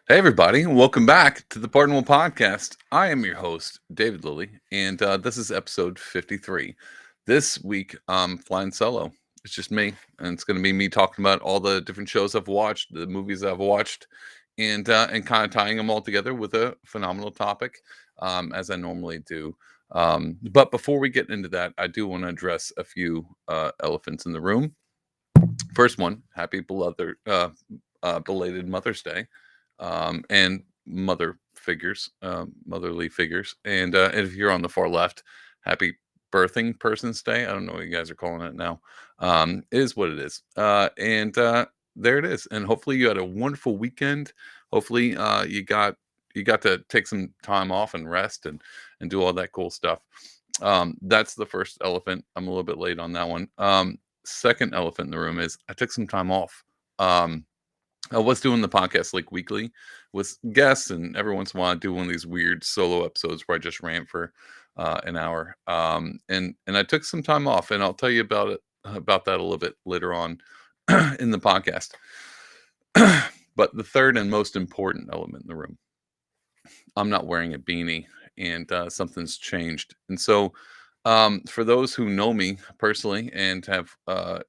Hey, everybody, and welcome back to the Pardonable Podcast. I am your host, David Lilly, and this is episode 53. This week, I'm flying solo. It's just me, and it's going to be me talking about all the different shows I've watched, the movies I've watched, and kind of tying them all together with a phenomenal topic, as I normally do. But before we get into that, I do want to address a few elephants in the room. First one, happy belated Mother's Day, and motherly figures. And if you're on the far left, happy birthing person's day. I don't know what you guys are calling it now. It is what it is. And there it is. And hopefully you had a wonderful weekend. Hopefully you got to take some time off and rest and do all that cool stuff. That's the first elephant. I'm a little bit late on that one. Second elephant in the room is I took some time off. I was doing the podcast like weekly with guests, and every once in a while I do one of these weird solo episodes where I just rant for an hour. And I took some time off, and I'll tell you about that a little bit later on in the podcast. But the third and most important element in the room, I'm not wearing a beanie, and something's changed. And so, for those who know me personally and have, have,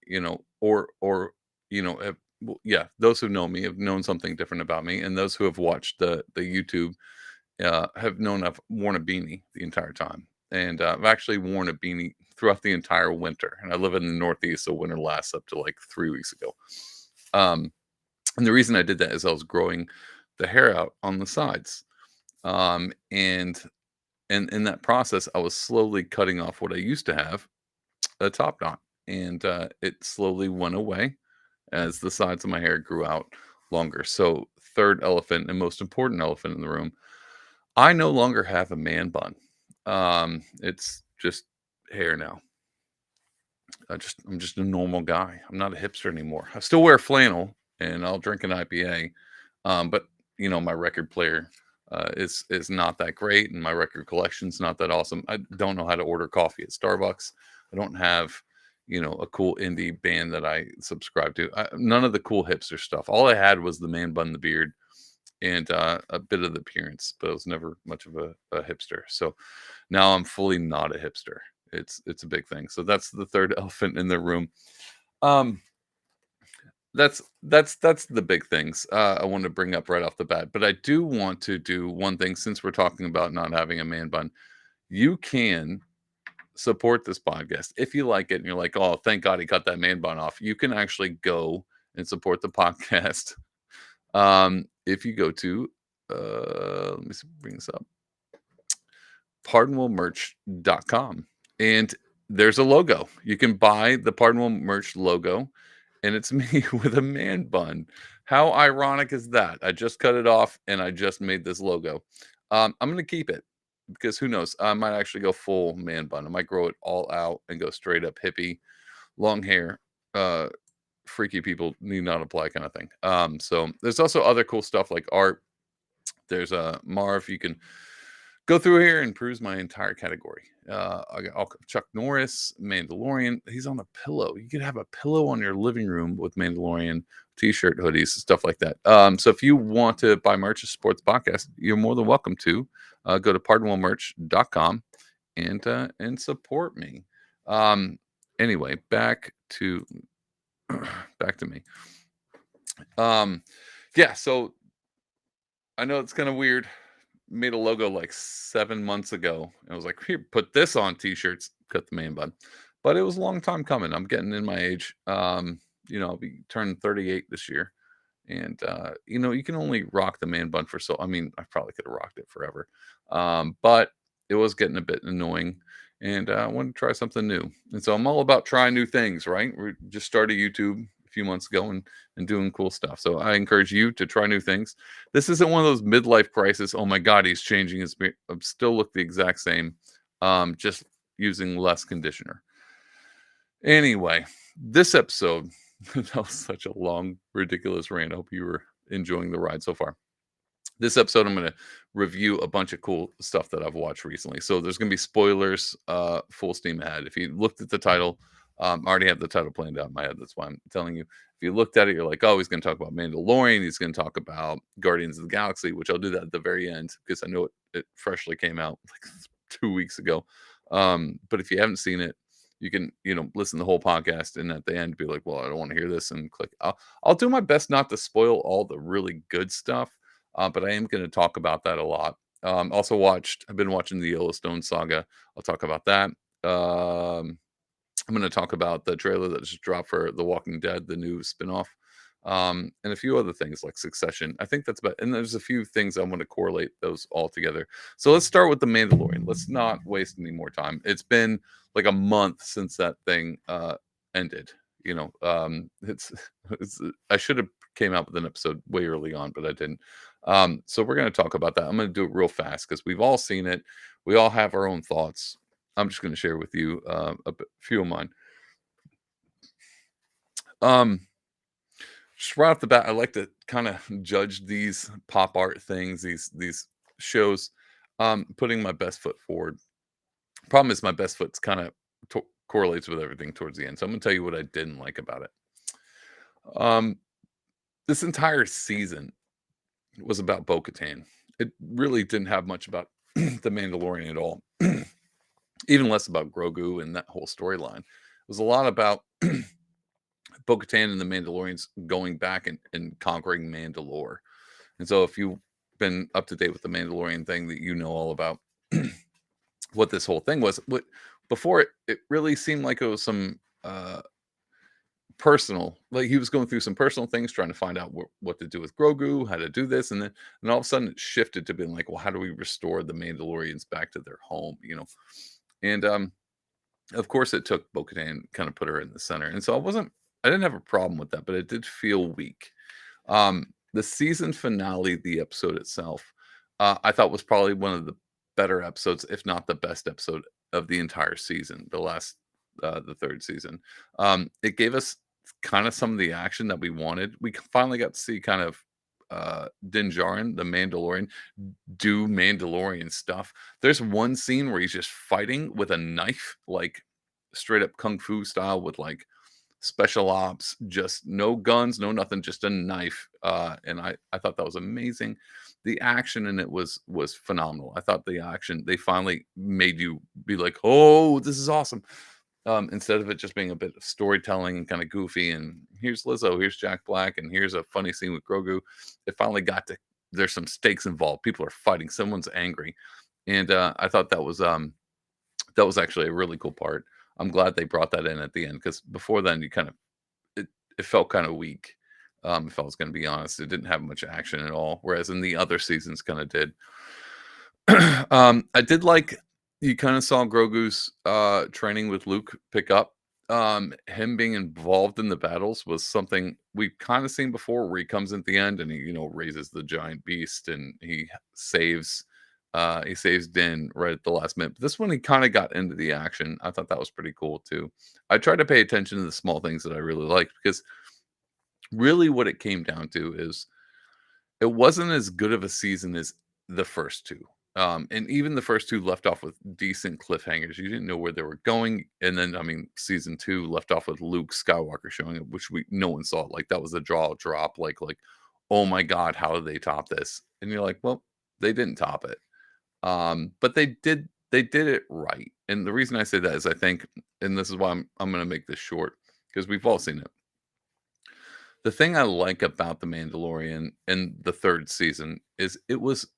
yeah, those who know me have known something different about me, and those who have watched the YouTube have known I've worn a beanie the entire time, and I've actually worn a beanie throughout the entire winter. And I live in the Northeast, so winter lasts up to like 3 weeks ago. Um, and the reason I did that is I was growing the hair out on the sides. And in that process, I was slowly cutting off what I used to have, a top knot, and it slowly went away as the sides of my hair grew out longer. So, third elephant and most important elephant in the room, I no longer have a man bun. It's just hair now. I'm just a normal guy. I'm not a hipster anymore. I still wear flannel and I'll drink an IPA, but my record player is not that great, and my record collection's not that awesome. I don't know how to order coffee at Starbucks. I don't have a cool indie band that I subscribe to. None of the cool hipster stuff. All I had was the man bun, the beard, and a bit of the appearance, but I was never much of a hipster. So now I'm fully not a hipster. It's a big thing. So that's the third elephant in the room. Um, that's the big things I want to bring up right off the bat. But I do want to do one thing since we're talking about not having a man bun. You can support this podcast if you like it, and you're like, oh, thank God he cut that man bun off. You can actually go and support the podcast. If you go to let me bring this up, pardonablemerch.com, and there's a logo. You can buy the Pardonable Merch logo, and it's me with a man bun. How ironic is that? I just cut it off and I just made this logo. I'm going to keep it because who knows? I might actually go full man bun. I might grow it all out and go straight up hippie, long hair, uh, freaky people need not apply kind of thing. So there's also other cool stuff like art. There's a Marv. You can go through here and peruse my entire category. I got Chuck Norris, Mandalorian. He's on a pillow. You could have a pillow on your living room with Mandalorian t-shirt, hoodies, stuff like that. So if you want to buy merch to support the podcast, you're more than welcome to go to pardonablemerch.com and support me. Anyway, back to back to me. Um, yeah. So I know it's kind of weird. Made a logo like 7 months ago. I was like, here, put this on t-shirts, cut the man bun. But it was a long time coming. I'm getting in my age. I'll be turning 38 this year. And you can only rock the man bun for so I mean, I probably could have rocked it forever. But it was getting a bit annoying. And I wanted to try something new. And so I'm all about trying new things, right? We just started YouTube a few months ago and doing cool stuff. So I encourage you to try new things. This isn't one of those midlife crisis. Oh my God, he's changing his beard. Still look the exact same, just using less conditioner. Anyway, this episode, that was such a long, ridiculous rant. I hope you were enjoying the ride so far. This episode, I'm going to review a bunch of cool stuff that I've watched recently. So there's going to be spoilers, full steam ahead. If you looked at the title, I already have the title planned out in my head. That's why I'm telling you. If you looked at it, you're like, oh, he's going to talk about Mandalorian. He's going to talk about Guardians of the Galaxy, which I'll do that at the very end because I know it freshly came out like 2 weeks ago. But if you haven't seen it, you can, listen to the whole podcast and at the end be like, well, I don't want to hear this and click. I'll do my best not to spoil all the really good stuff, but I am going to talk about that a lot. I've been watching the Yellowstone saga. I'll talk about that. I'm going to talk about the trailer that just dropped for The Walking Dead, the new spinoff, and a few other things like Succession. I think that's about, and there's a few things I want to correlate those all together. So let's start with The Mandalorian. Let's not waste any more time. It's been like a month since that thing ended. It's, I should have came out with an episode way early on, but I didn't. So we're going to talk about that. I'm going to do it real fast because we've all seen it. We all have our own thoughts. I'm just going to share with you few of mine. Um, just right off the bat, I like to kind of judge these pop art things, these shows, putting my best foot forward. Problem is, my best foot's kind of correlates with everything towards the end. So I'm going to tell you what I didn't like about it. Um, this entire season was about Bo-Katan. It really didn't have much about the Mandalorian at all. Even less about Grogu and that whole storyline. It was a lot about Bo-Katan and the Mandalorians going back and conquering Mandalore. And so if you've been up to date with the Mandalorian thing, that you know all about what this whole thing was. What before it really seemed like it was some personal, like he was going through some personal things, trying to find out what to do with Grogu, how to do this, and all of a sudden it shifted to being like, well, how do we restore the Mandalorians back to their home? And of course, it took Bo-Katan, kind of put her in the center, and so I didn't have a problem with that, but it did feel weak. The season finale, the episode itself, I thought was probably one of the better episodes, if not the best episode of the entire season. The third season, it gave us kind of some of the action that we wanted. We finally got to see kind of Din Djarin, the Mandalorian, do Mandalorian stuff. There's one scene where he's just fighting with a knife, like straight up kung fu style, with like special ops, just no guns, no nothing, just a knife. And I thought that was amazing. The action in it was phenomenal. I thought the action, they finally made you be like, oh, this is awesome. Instead of it just being a bit of storytelling and kind of goofy, and here's Lizzo, here's Jack Black, and here's a funny scene with Grogu. It finally got to, there's some stakes involved. People are fighting, someone's angry. And I thought that was actually a really cool part. I'm glad they brought that in at the end, because before then you kind of, it felt kind of weak. If I was going to be honest, it didn't have much action at all, whereas in the other seasons kind of did. I did like, you kind of saw Grogu's training with Luke pick up. Him being involved in the battles was something we've kind of seen before, where he comes at the end and he, raises the giant beast and he saves Din right at the last minute. But this one, he kind of got into the action. I thought that was pretty cool too. I tried to pay attention to the small things that I really liked, because really what it came down to is it wasn't as good of a season as the first two. And even the first two left off with decent cliffhangers. You didn't know where they were going. And then, I mean, season two left off with Luke Skywalker showing up, which no one saw. Like, that was a draw drop. Like, oh my God, how did they top this? And you're like, well, they didn't top it. But they did it right. And the reason I say that is, I think, and this is why I'm going to make this short, because we've all seen it. The thing I like about The Mandalorian and the third season is it was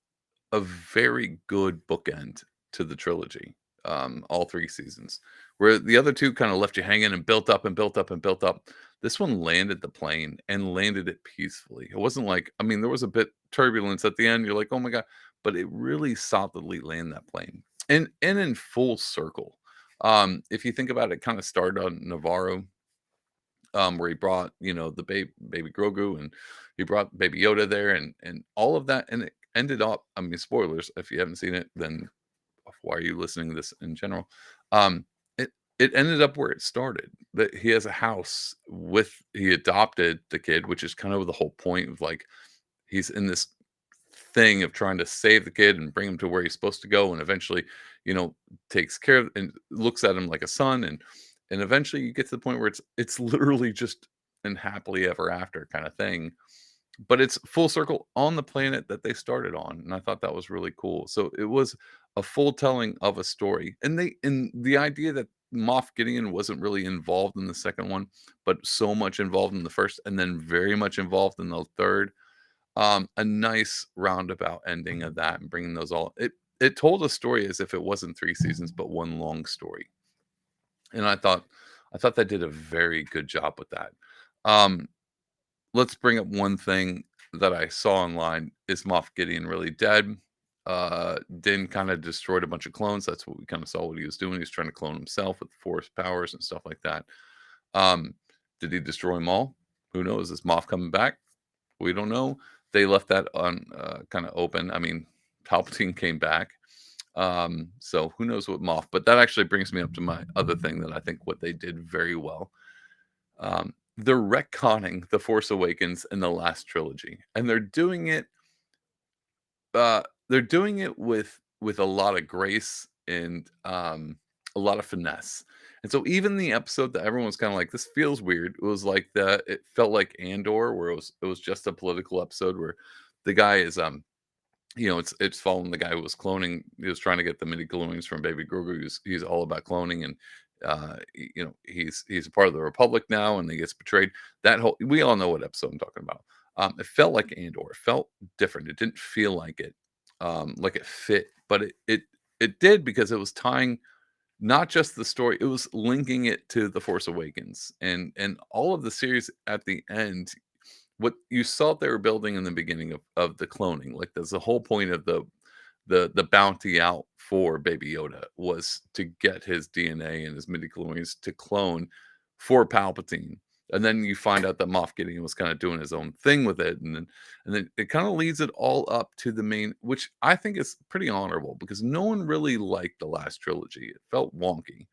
a very good bookend to the trilogy. All three seasons, where the other two kind of left you hanging and built up and built up and built up. This one landed the plane and landed it peacefully. It wasn't like, I mean, there was a bit turbulence at the end. You're like, oh my God, but it really solidly landed that plane, and in full circle. If you think about it, kind of started on Navarro, where he brought, the baby Grogu, and he brought baby Yoda there, and all of that, and it ended up, I mean, spoilers if you haven't seen it, then why are you listening to this in general? Um, it ended up where it started. That he has a house with, he adopted the kid, which is kind of the whole point of, like, he's in this thing of trying to save the kid and bring him to where he's supposed to go, and eventually, takes care of and looks at him like a son, and and eventually you get to the point where it's literally just an happily ever after kind of thing, but it's full circle on the planet that they started on, and I thought that was really cool. So it was a full telling of a story, and the idea that Moff Gideon wasn't really involved in the second one, but so much involved in the first, and then very much involved in the third. A nice roundabout ending of that, and bringing those all. It told a story as if it wasn't 3 seasons, but one long story, and I thought that did a very good job with that. Um, let's bring up one thing that I saw online. Is Moff Gideon really dead? Din kind of destroyed a bunch of clones. That's what we kind of saw what he was doing. He was trying to clone himself with force powers and stuff like that. Um, did he destroy them all? Who knows? Is Moff coming back? We don't know. They left that on kind of open. I mean, Palpatine came back. So who knows what Moff, but that actually brings me up to my other thing that I think what they did very well. They're retconning The Force Awakens in the last trilogy, and they're doing it with a lot of grace and a lot of finesse. And so even the episode that everyone was kind of like, this feels weird. It was like it felt like Andor, where it was just a political episode where the guy is it's following the guy who was cloning. He was trying to get the midi chlorians from Baby Grogu. He's all about cloning, and he's a part of the Republic now, and he gets betrayed. That whole we all know what episode I'm talking about. It felt like Andor. It felt different. It didn't feel like it fit, but it did because it was tying not just the story. It was linking it to the Force Awakens and all of the series at the end what you saw they were building in the beginning of the cloning, like there's the whole point of the bounty out for Baby Yoda was to get his DNA and his midichlorians to clone for Palpatine. And then you find out that Moff Gideon was kind of doing his own thing with it, and then it kind of leads it all up to the main, which I think is pretty honorable because no one really liked the last trilogy. It felt wonky.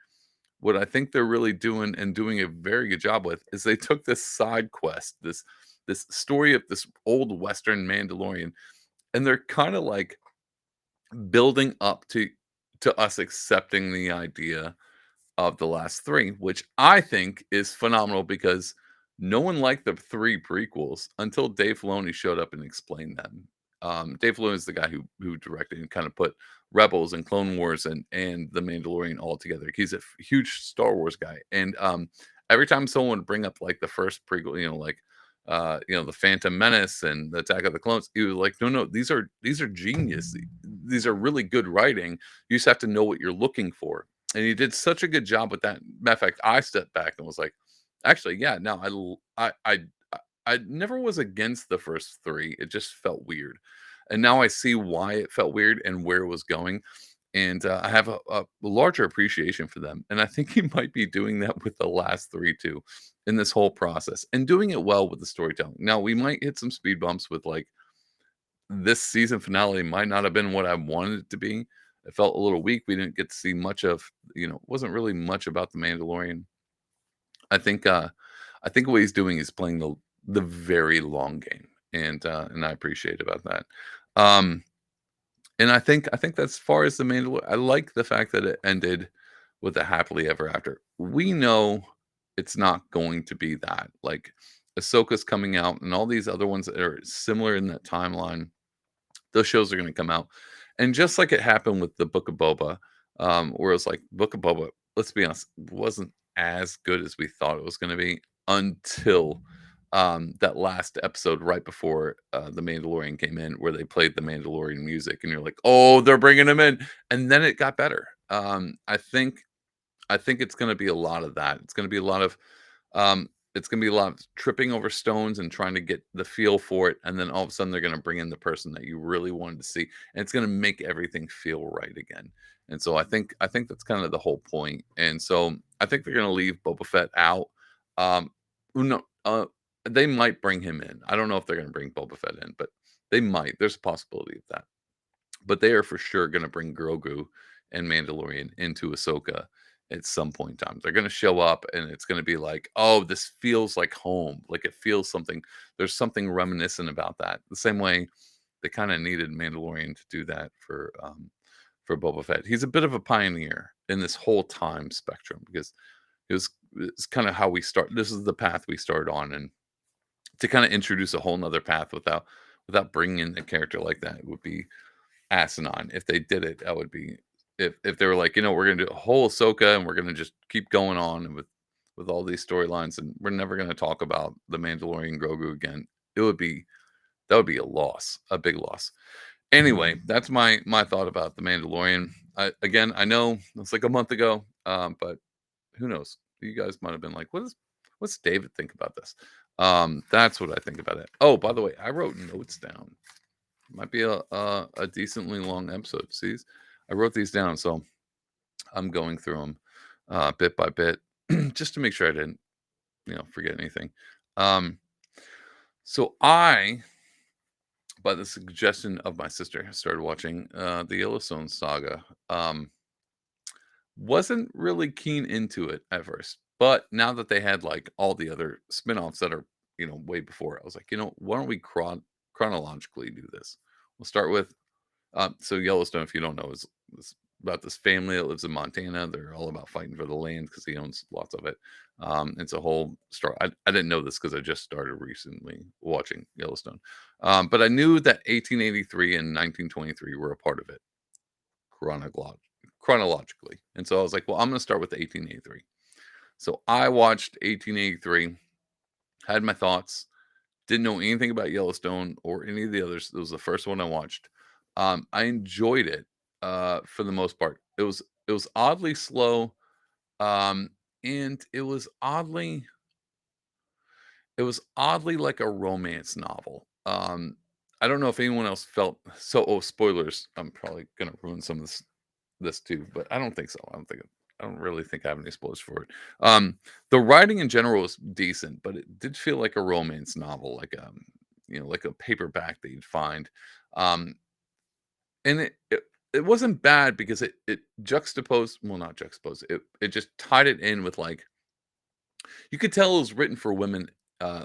What I think they're really doing and doing a very good job with is they took this side quest, this story of this old Western Mandalorian, and they're kind of like building up to us accepting the idea of the last three, which I think is phenomenal because no one liked the three prequels until Dave Filoni showed up and explained them. Dave Filoni is the guy who directed and kind of put Rebels and Clone Wars and The Mandalorian all together. He's a huge Star Wars guy, and every time someone would bring up like the first prequel, like the Phantom Menace and the Attack of the Clones, he was like, no, these are genius. These are really good writing. You just have to know what you're looking for, and he did such a good job with that. Matter of fact, I stepped back and was like, actually, yeah, no, I never was against the first three. It just felt weird, and now I see why it felt weird and where it was going, and I have a larger appreciation for them. And I think he might be doing that with the last three too, in this whole process, and doing it well with the storytelling. Now we might hit some speed bumps with like this season finale might not have been what I wanted it to be. It felt a little weak. We didn't get to see much of, wasn't really much about the Mandalorian. I think I think what he's doing is playing the very long game, and I appreciate about that. Um and I think that's as far as the Mandalorian. I like the fact that it ended with a happily ever after. We know it's not going to be that. Like Ahsoka's coming out and all these other ones that are similar in that timeline, those shows are going to come out. And just like it happened with the Book of Boba, where it's like Book of Boba, let's be honest, wasn't as good as we thought it was going to be until that last episode right before the Mandalorian came in, where they played the Mandalorian music, and you're like, oh, they're bringing him in, and then it got better. I think it's going to be a lot of that. It's going to be a lot of um, it's going to be a lot of tripping over stones and trying to get the feel for it, and then all of a sudden they're going to bring in the person that you really wanted to see, and it's going to make everything feel right again. And so I think that's kind of the whole point. And so I think they're going to leave Boba Fett out. Um, no, they might bring him in. I don't know if they're going to bring Boba Fett in, but they might. There's a possibility of that, but they are for sure going to bring Grogu and Mandalorian into Ahsoka at some point in time. They're going to show up, and it's going to be like, oh, this feels like home. Like it feels something. There's something reminiscent about that. The same way they kind of needed Mandalorian to do that for Boba Fett. He's a bit of a pioneer in this whole time spectrum because it's kind of how we start. This is the path we started on, and to kind of introduce a whole nother path without bringing in a character like that would be asinine. If they did it, that would be if they were like, we're gonna do a whole Ahsoka and we're gonna just keep going on with all these storylines and we're never gonna talk about the Mandalorian Grogu again. It would be that would be a loss, a big loss. Anyway, that's my thought about the Mandalorian. Again, I know it's like a month ago, but who knows? You guys might have been like, what's David think about this? That's what I think about it. Oh, by the way, I wrote notes down. Might be a decently long episode. See, I wrote these down, so I'm going through them bit by bit, just to make sure I didn't, forget anything. Um, so I, by the suggestion of my sister, started watching the Yellowstone saga. Wasn't really keen into it at first, but now that they had like all the other spin-offs that are, way before, I was like, why don't we chronologically do this? We'll start with so Yellowstone, if you don't know, is about this family that lives in Montana. They're all about fighting for the land because he owns lots of it. It's a whole story. I didn't know this because I just started recently watching Yellowstone, but I knew that 1883 and 1923 were a part of it chronolog- chronologically, and so I was like, well, I'm going to start with 1883. So I watched 1883, had my thoughts. Didn't know anything about Yellowstone or any of the others. It was the first one I watched. I enjoyed it for the most part. It was oddly slow, um, and it was oddly like a romance novel. I don't know if anyone else felt so. Oh, spoilers! I'm probably gonna ruin some of this too, but I don't think so. I don't really think I have any spoilers for it. The writing in general was decent, but it did feel like a romance novel, like a paperback that you'd find. Um, and it wasn't bad because it juxtaposed, well, not juxtaposed, it just tied it in with like you could tell it was written for women,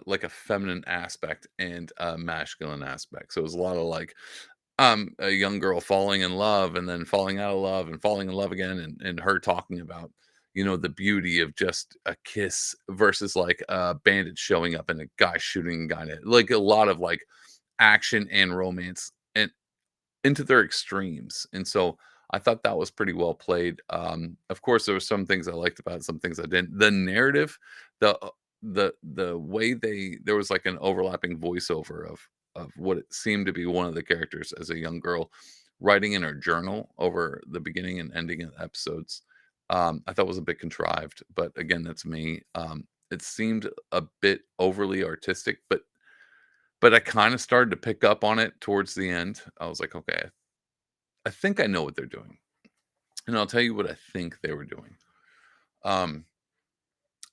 like a feminine aspect and a masculine aspect. So it was a lot of like a young girl falling in love and then falling out of love and falling in love again, and her talking about the beauty of just a kiss versus like a bandit showing up and a guy shooting a guy, like a lot of like action and romance and into their extremes. And so I thought that was pretty well played. Of course, there were some things I liked about it, some things I didn't. The narrative, the way there was like an overlapping voiceover of what it seemed to be one of the characters as a young girl writing in her journal over the beginning and ending of episodes. I thought was a bit contrived, but again, that's me. It seemed a bit overly artistic, but I kind of started to pick up on it towards the end. I was like, okay, I think I know what they're doing. And I'll tell you what I think they were doing. Um,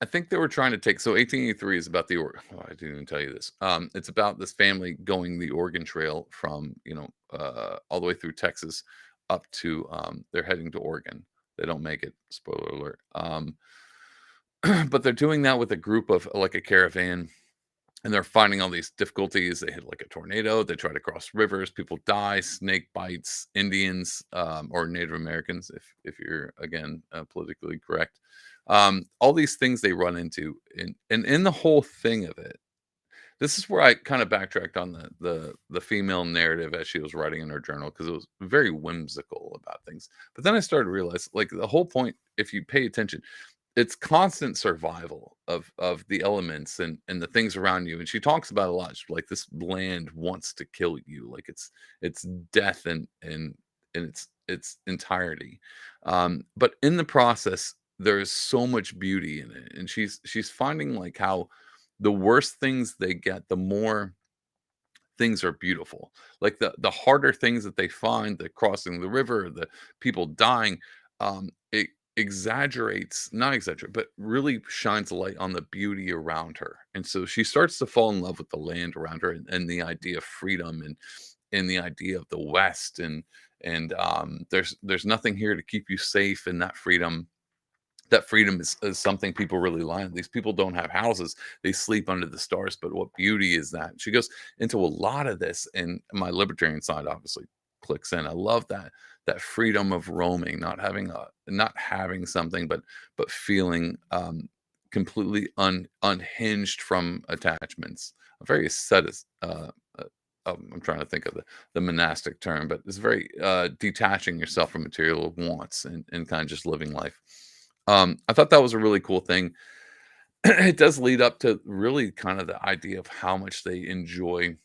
I think they were trying to take, so 1883 is about I didn't even tell you this. It's about this family going the Oregon Trail from, all the way through Texas up to, they're heading to Oregon. They don't make it, spoiler alert. But they're doing that with a group of like a caravan, and they're finding all these difficulties. They hit like a tornado. They try to cross rivers. People die. Snake bites. Indians, or Native Americans, if you're again politically correct. All these things they run into, and in the whole thing of it, this is where I kind of backtracked on the female narrative as she was writing in her journal because it was very whimsical about things. But then I started to realize, like the whole point, if you pay attention, it's constant survival of the elements and the things around you, and she talks about a lot. She's like, this land wants to kill you, like it's death and in its entirety. But in the process there is so much beauty in it, and she's finding like how the worse things they get, the more things are beautiful. Like the harder things that they find, the crossing the river, the people dying, it exaggerates, not exaggerate, but really shines a light on the beauty around her. And so she starts to fall in love with the land around her, and the idea of freedom and the idea of the West, and there's nothing here to keep you safe, and that freedom is something people really lie on. These people don't have houses; they sleep under the stars. But what beauty is that? She goes into a lot of this, and my libertarian side, obviously, clicks in. I love that freedom of roaming, not having something, but feeling completely unhinged from attachments. A very uh, I'm trying to think of the monastic term, but it's very detaching yourself from material wants and kind of just living life. I thought that was a really cool thing. It does lead up to really kind of the idea of how much they enjoy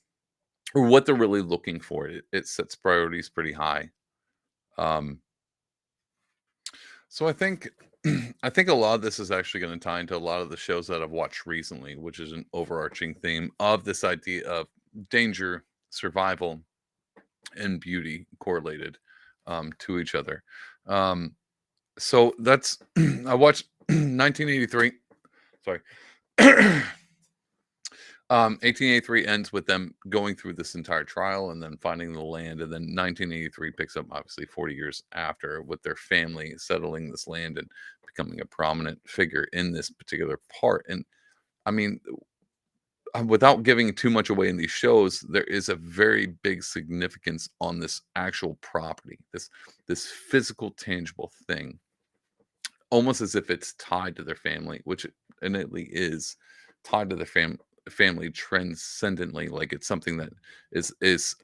or what they're really looking for. It sets priorities pretty high. Um, so I think I think a lot of this is actually going to tie into a lot of the shows that I've watched recently, which is an overarching theme of this idea of danger, survival, and beauty correlated to each other. Um, so that's I watched 1983. Sorry. 1883 ends with them going through this entire trial and then finding the land, and then 1983 picks up obviously 40 years after with their family settling this land and becoming a prominent figure in this particular part. And I mean, without giving too much away in these shows, there is a very big significance on this actual property, this physical, tangible thing, almost as if it's tied to their family, which it innately is tied to their family transcendently, like it's something that is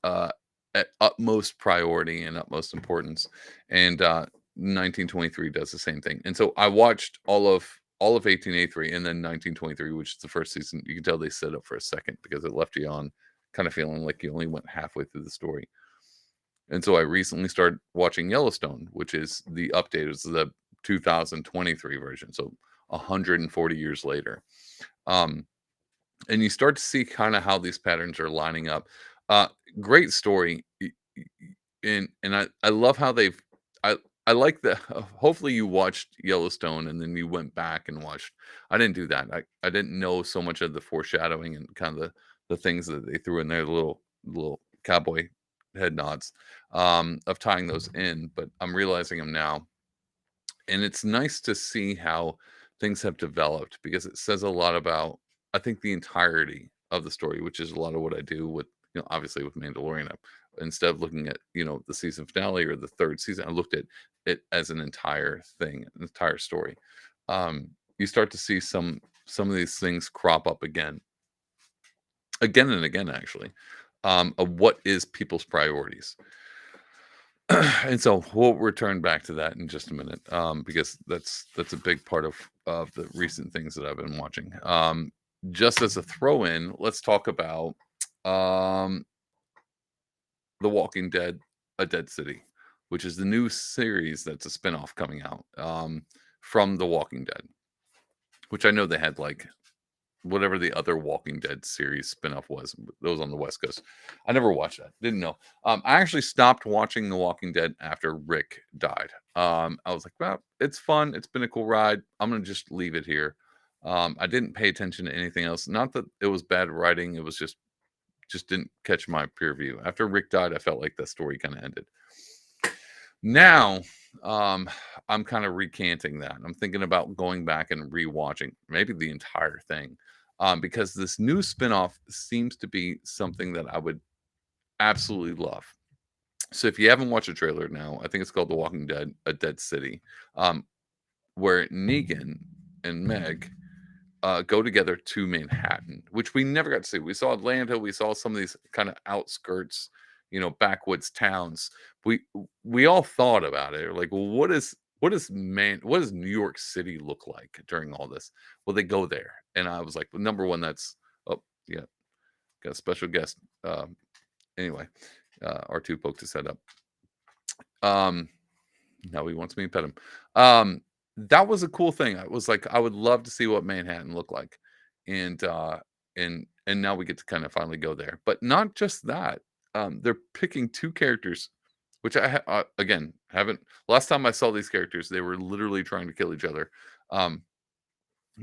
at utmost priority and utmost importance. And 1923 does the same thing. And so I watched all of 1883 and then 1923, which is the first season. You can tell they set up for a second because it left you on kind of feeling like you only went halfway through the story. And so I recently started watching Yellowstone, which is the update. It's the 2023 version, so 140 years later. Um, and you start to see kind of how these patterns are lining up. Uh, Great story, and I love how they've. I I like the. Hopefully, you watched Yellowstone and then you went back and watched. I didn't do that. I didn't know so much of the foreshadowing and kind of the things that they threw in there, the little cowboy head nods of tying those in. But I'm realizing them now, and it's nice to see how things have developed because it says a lot about I think the entirety of the story, which is a lot of what I do with obviously with Mandalorian. Instead of looking at the season finale or the third season, I looked at it as an entire thing, an entire story. You start to see some of these things crop up again and again actually, of what is people's priorities. And so we'll return back to that in just a minute, because that's a big part of the recent things that I've been watching. Just as a throw in, let's talk about um, The Walking Dead: A Dead City, which is the new series that's a spinoff coming out from The Walking Dead, which I know they had like whatever the other Walking Dead series spinoff was. That was on the West Coast. I never watched that. Didn't know. I actually stopped watching The Walking Dead after Rick died. I was like, well, it's fun. It's been a cool ride. I'm gonna just leave it here. I didn't pay attention to anything else. Not that it was bad writing. It was just didn't catch my peer view. After Rick died, I felt like the story kind of ended. Now, I'm kind of recanting that. I'm thinking about going back and rewatching maybe the entire thing, because this new spinoff seems to be something that I would absolutely love. So if you haven't watched the trailer now, I think it's called The Walking Dead: A Dead City, um, where Negan and Meg go together to Manhattan, which we never got to see. We saw Atlanta, we saw some of these kind of outskirts, backwoods towns. We we all thought about it, like, well, what does New York City look like during all this? Well, they go there, and I was like, well, number one, that's oh yeah, got a special guest. Anyway, R2 poked his head up. Um, Now he wants me to pet him. Um, that was a cool thing. I was like, I would love to see what Manhattan looked like, and and now we get to kind of finally go there. But not just that. They're picking two characters, which again haven't. Last time I saw these characters, they were literally trying to kill each other. Um,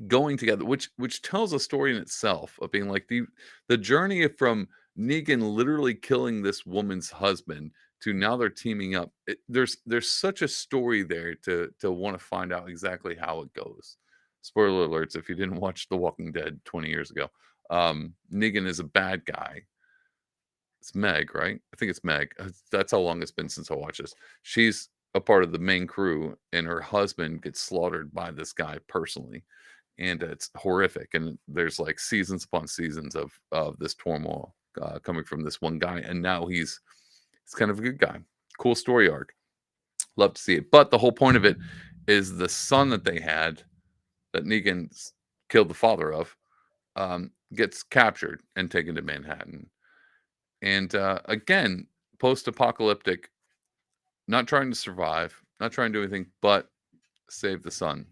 Going together, which tells a story in itself of being like the journey from Negan literally killing this woman's husband to now they're teaming up. There's such a story there to want to find out exactly how it goes. Spoiler alerts if you didn't watch The Walking Dead 20 years ago. Negan is a bad guy It's Meg, right? I think it's Meg. That's how long it's been since I watched this. She's a part of the main crew, and her husband gets slaughtered by this guy personally, and it's horrific. And there's like seasons upon seasons of this turmoil coming from this one guy, and now he's kind of a good guy. Cool story arc. Love to see it. But the whole point of it is the son that they had that Negan's killed the father of gets captured and taken to Manhattan. And again, post-apocalyptic, not trying to survive, not trying to do anything, but save the son,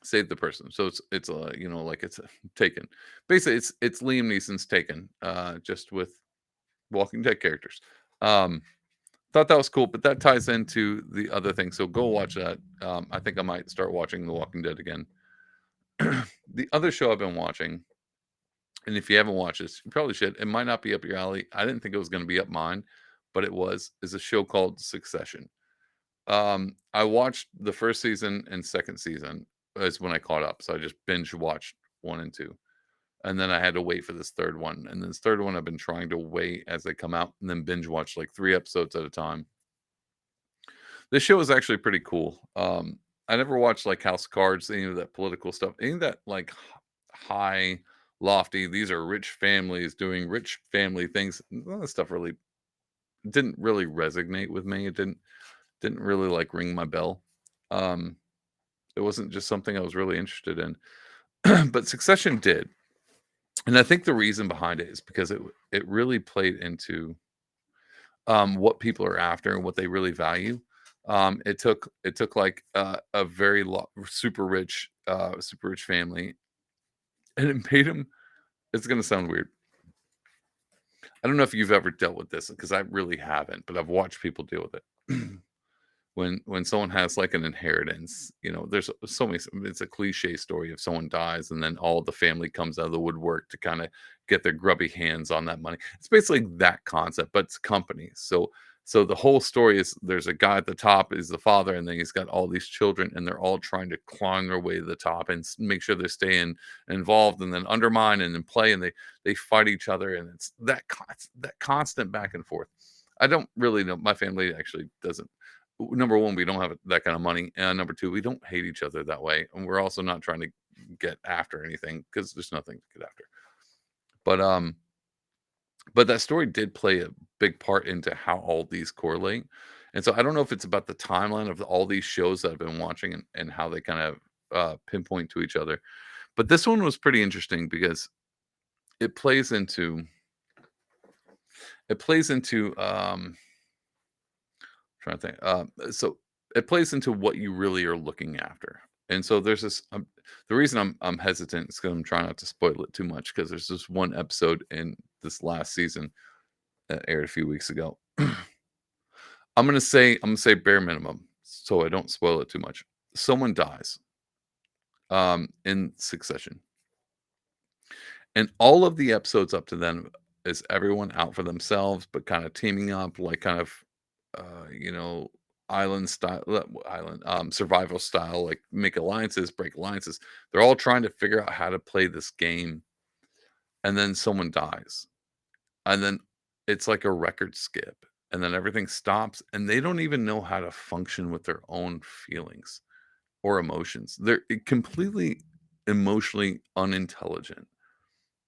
save the person. So it's like it's Taken. Basically, it's Liam Neeson's Taken, just with Walking Dead characters. Um, Thought that was cool, but that ties into the other thing. So go watch that. I think I might start watching The Walking Dead again. The other show I've been watching, and if you haven't watched this, you probably should. It might not be up your alley. I didn't think it was going to be up mine, but it was. Is a show called Succession. I watched the first season and second season is when I caught up. So I just binge watched one and two. And then I had to wait for this third one. And this third one I've been trying to wait as they come out and then binge watch like 3 episodes at a time. This show is actually pretty cool. I never watched like House of Cards, any of that political stuff, any of that like high, lofty. These are rich families doing rich family things. None of that stuff really didn't really resonate with me. It didn't really like ring my bell. Um, it wasn't just something I was really interested in. But Succession did, and I think the reason behind it is because it really played into what people are after and what they really value. It took like a very super rich family, and it made them. It's gonna sound weird. I don't know if you've ever dealt with this because I really haven't, but I've watched people deal with it. When someone has like an inheritance, there's so many. It's a cliche story of someone dies and then all the family comes out of the woodwork to kind of get their grubby hands on that money. It's basically that concept, but it's companies. So the whole story is there's a guy at the top is the father, and then he's got all these children, and they're all trying to climb their way to the top and make sure they're staying involved, and then undermine and then play, and they fight each other, and it's that constant back and forth. I don't really know. My family actually doesn't. Number one, we don't have that kind of money, and number two, we don't hate each other that way, and we're also not trying to get after anything because there's nothing to get after. But but that story did play a big part into how all these correlate. And so I don't know if it's about the timeline of all these shows that I've been watching and how they kind of pinpoint to each other. But this one was pretty interesting because it plays into it plays into trying to think. So it plays into what you really are looking after. And so there's this. The reason I'm hesitant is because I'm trying not to spoil it too much because there's this one episode in this last season that aired a few weeks ago. I'm gonna say bare minimum, so I don't spoil it too much. Someone dies, in succession, and all of the episodes up to then is everyone out for themselves, but kind of teaming up, like kind of, uh, you know, island style, survival style, like make alliances, break alliances. They're all trying to figure out how to play this game, and then someone dies. And then it's like a record skip, and then everything stops, and they don't even know how to function with their own feelings or emotions. They're completely emotionally unintelligent.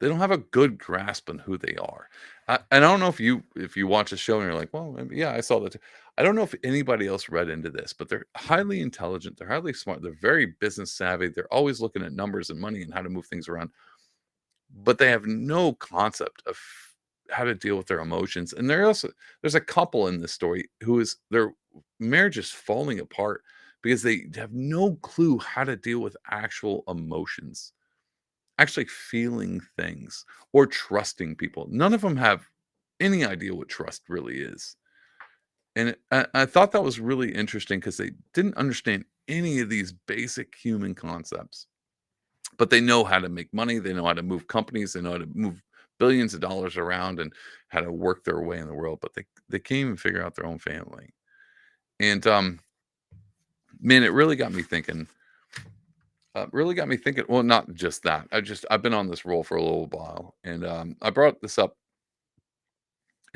They don't have a good grasp on who they are. And I don't know if you watch a show and you're like, well, yeah, I saw that. I don't know if anybody else read into this, but they're highly intelligent. They're highly smart. They're very business savvy. They're always looking at numbers and money and how to move things around, but they have no concept of how to deal with their emotions. And there's a couple in this story who is their marriage is falling apart because they have no clue how to deal with actual emotions, actually feeling things or trusting people. None of them have any idea what trust really is. And I thought that was really interesting because they didn't understand any of these basic human concepts, but they know how to make money, they know how to move companies, they know how to move billions of dollars around and how to work their way in the world, but they can't even figure out their own family. And man, it really got me thinking. Well, not just that. I've been on this role for a little while, and I brought this up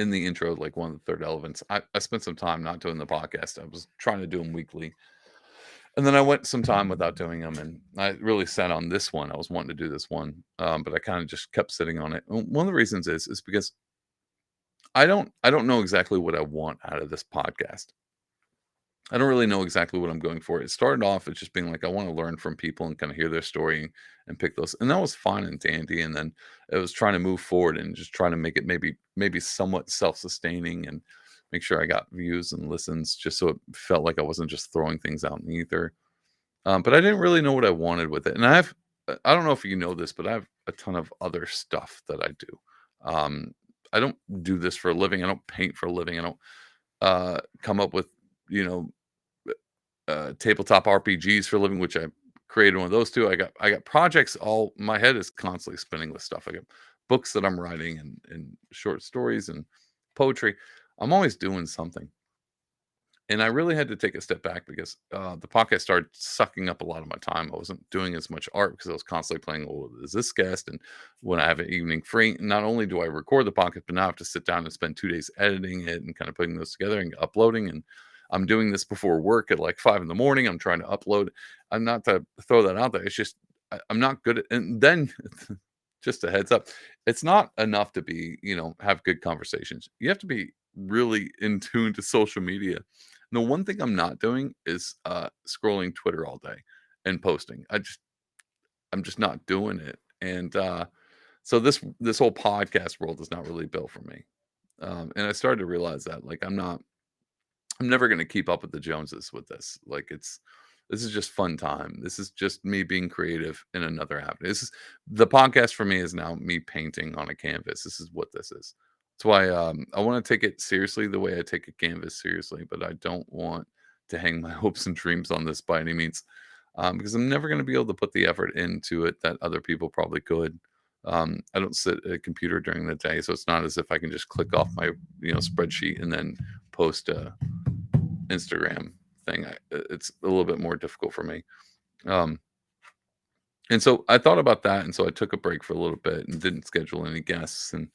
in the intro, like one of the third elements, I spent some time not doing the podcast. I was trying to do them weekly. And then I went some time without doing them, and I really sat on this one. I was wanting to do this one, but I kind of just kept sitting on it. And one of the reasons is because I don't know exactly what I want out of this podcast. I don't really know exactly what I'm going for. It started off as just being like I want to learn from people and kind of hear their story and pick those, and that was fine and dandy. And then it was trying to move forward and just trying to make it maybe somewhat self sustaining and make sure I got views and listens, just so it felt like I wasn't just throwing things out in the ether. But I didn't really know what I wanted with it, and I don't know if you know this, but I have a ton of other stuff that I do. Um, I don't do this for a living. I don't paint for a living. I don't come up with you know tabletop RPGs for a living, which I created one of those too. I got projects. All my head is constantly spinning with stuff. I got books that I'm writing and short stories and poetry. I'm always doing something. And I really had to take a step back because the podcast started sucking up a lot of my time. I wasn't doing as much art because I was constantly playing, well, is this guest? And when I have an evening free, not only do I record the podcast, but now I have to sit down and spend 2 days editing it and kind of putting those together and uploading. And I'm doing this before work at like 5 in the morning. I'm trying to upload. I'm not to throw that out there. It's just, I'm not good at, and then just a heads up, it's not enough to have good conversations. You have to be really in tune to social media. The one thing I'm not doing is scrolling Twitter all day and posting. I'm just not doing it. And so this whole podcast world is not really built for me. And I started to realize that like I'm never going to keep up with the Joneses with this. Like this is just fun time. This is just me being creative in another avenue. The podcast for me is now me painting on a canvas. This is what this is. That's why I want to take it seriously the way I take a canvas seriously, but I don't want to hang my hopes and dreams on this by any means, because I'm never going to be able to put the effort into it that other people probably could. I don't sit at a computer during the day, so it's not as if I can just click off my spreadsheet and then post a Instagram thing. It's a little bit more difficult for me. Um, and so I thought about that, and so I took a break for a little bit and didn't schedule any guests and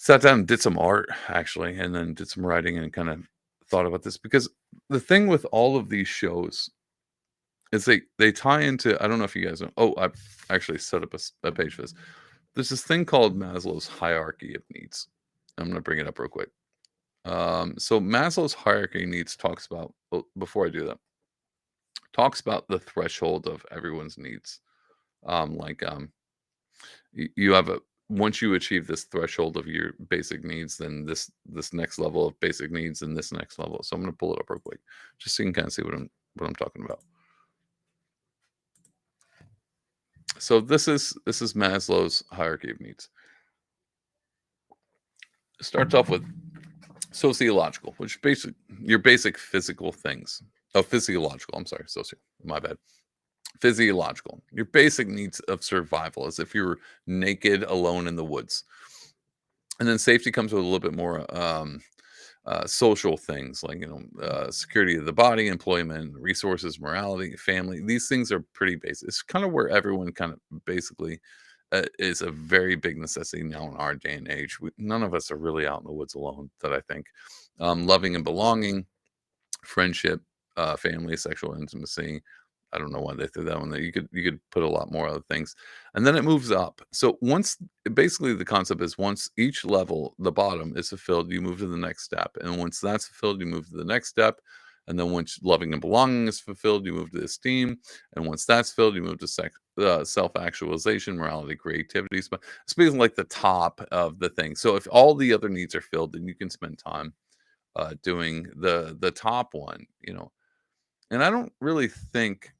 sat down and did some art actually, and then did some writing and kind of thought about this because the thing with all of these shows is they tie into. I don't know if you guys know. Oh, I've actually set up a page for this. There's this thing called Maslow's Hierarchy of Needs. I'm going to bring it up real quick. So Maslow's hierarchy of needs talks about, well, before I do that, talks about the threshold of everyone's needs. Like you have a once you achieve this threshold of your basic needs, then this next level of basic needs and this next level. So I'm going to pull it up real quick, just so you can kind of see what I'm talking about. So this is Maslow's hierarchy of needs. It starts off with sociological, which basic your basic physical things. Oh, physiological. I'm sorry, my bad. Physiological. Your basic needs of survival, as if you're naked alone in the woods. And then safety comes with a little bit more social things like security of the body, employment, resources, morality, family. These things are pretty basic. It's kind of where everyone kind of basically is a very big necessity now in our day and age. None of us are really out in the woods alone. That I think loving and belonging, friendship, family, sexual intimacy. I don't know why they threw that one there. You could put a lot more other things, and then it moves up. So once basically the concept is once each level, the bottom is fulfilled, you move to the next step, and once that's fulfilled, you move to the next step, and then once loving and belonging is fulfilled, you move to esteem, and once that's filled, you move to self-actualization, morality, creativity. It's basically like the top of the thing. So if all the other needs are filled, then you can spend time doing the top one. And I don't really think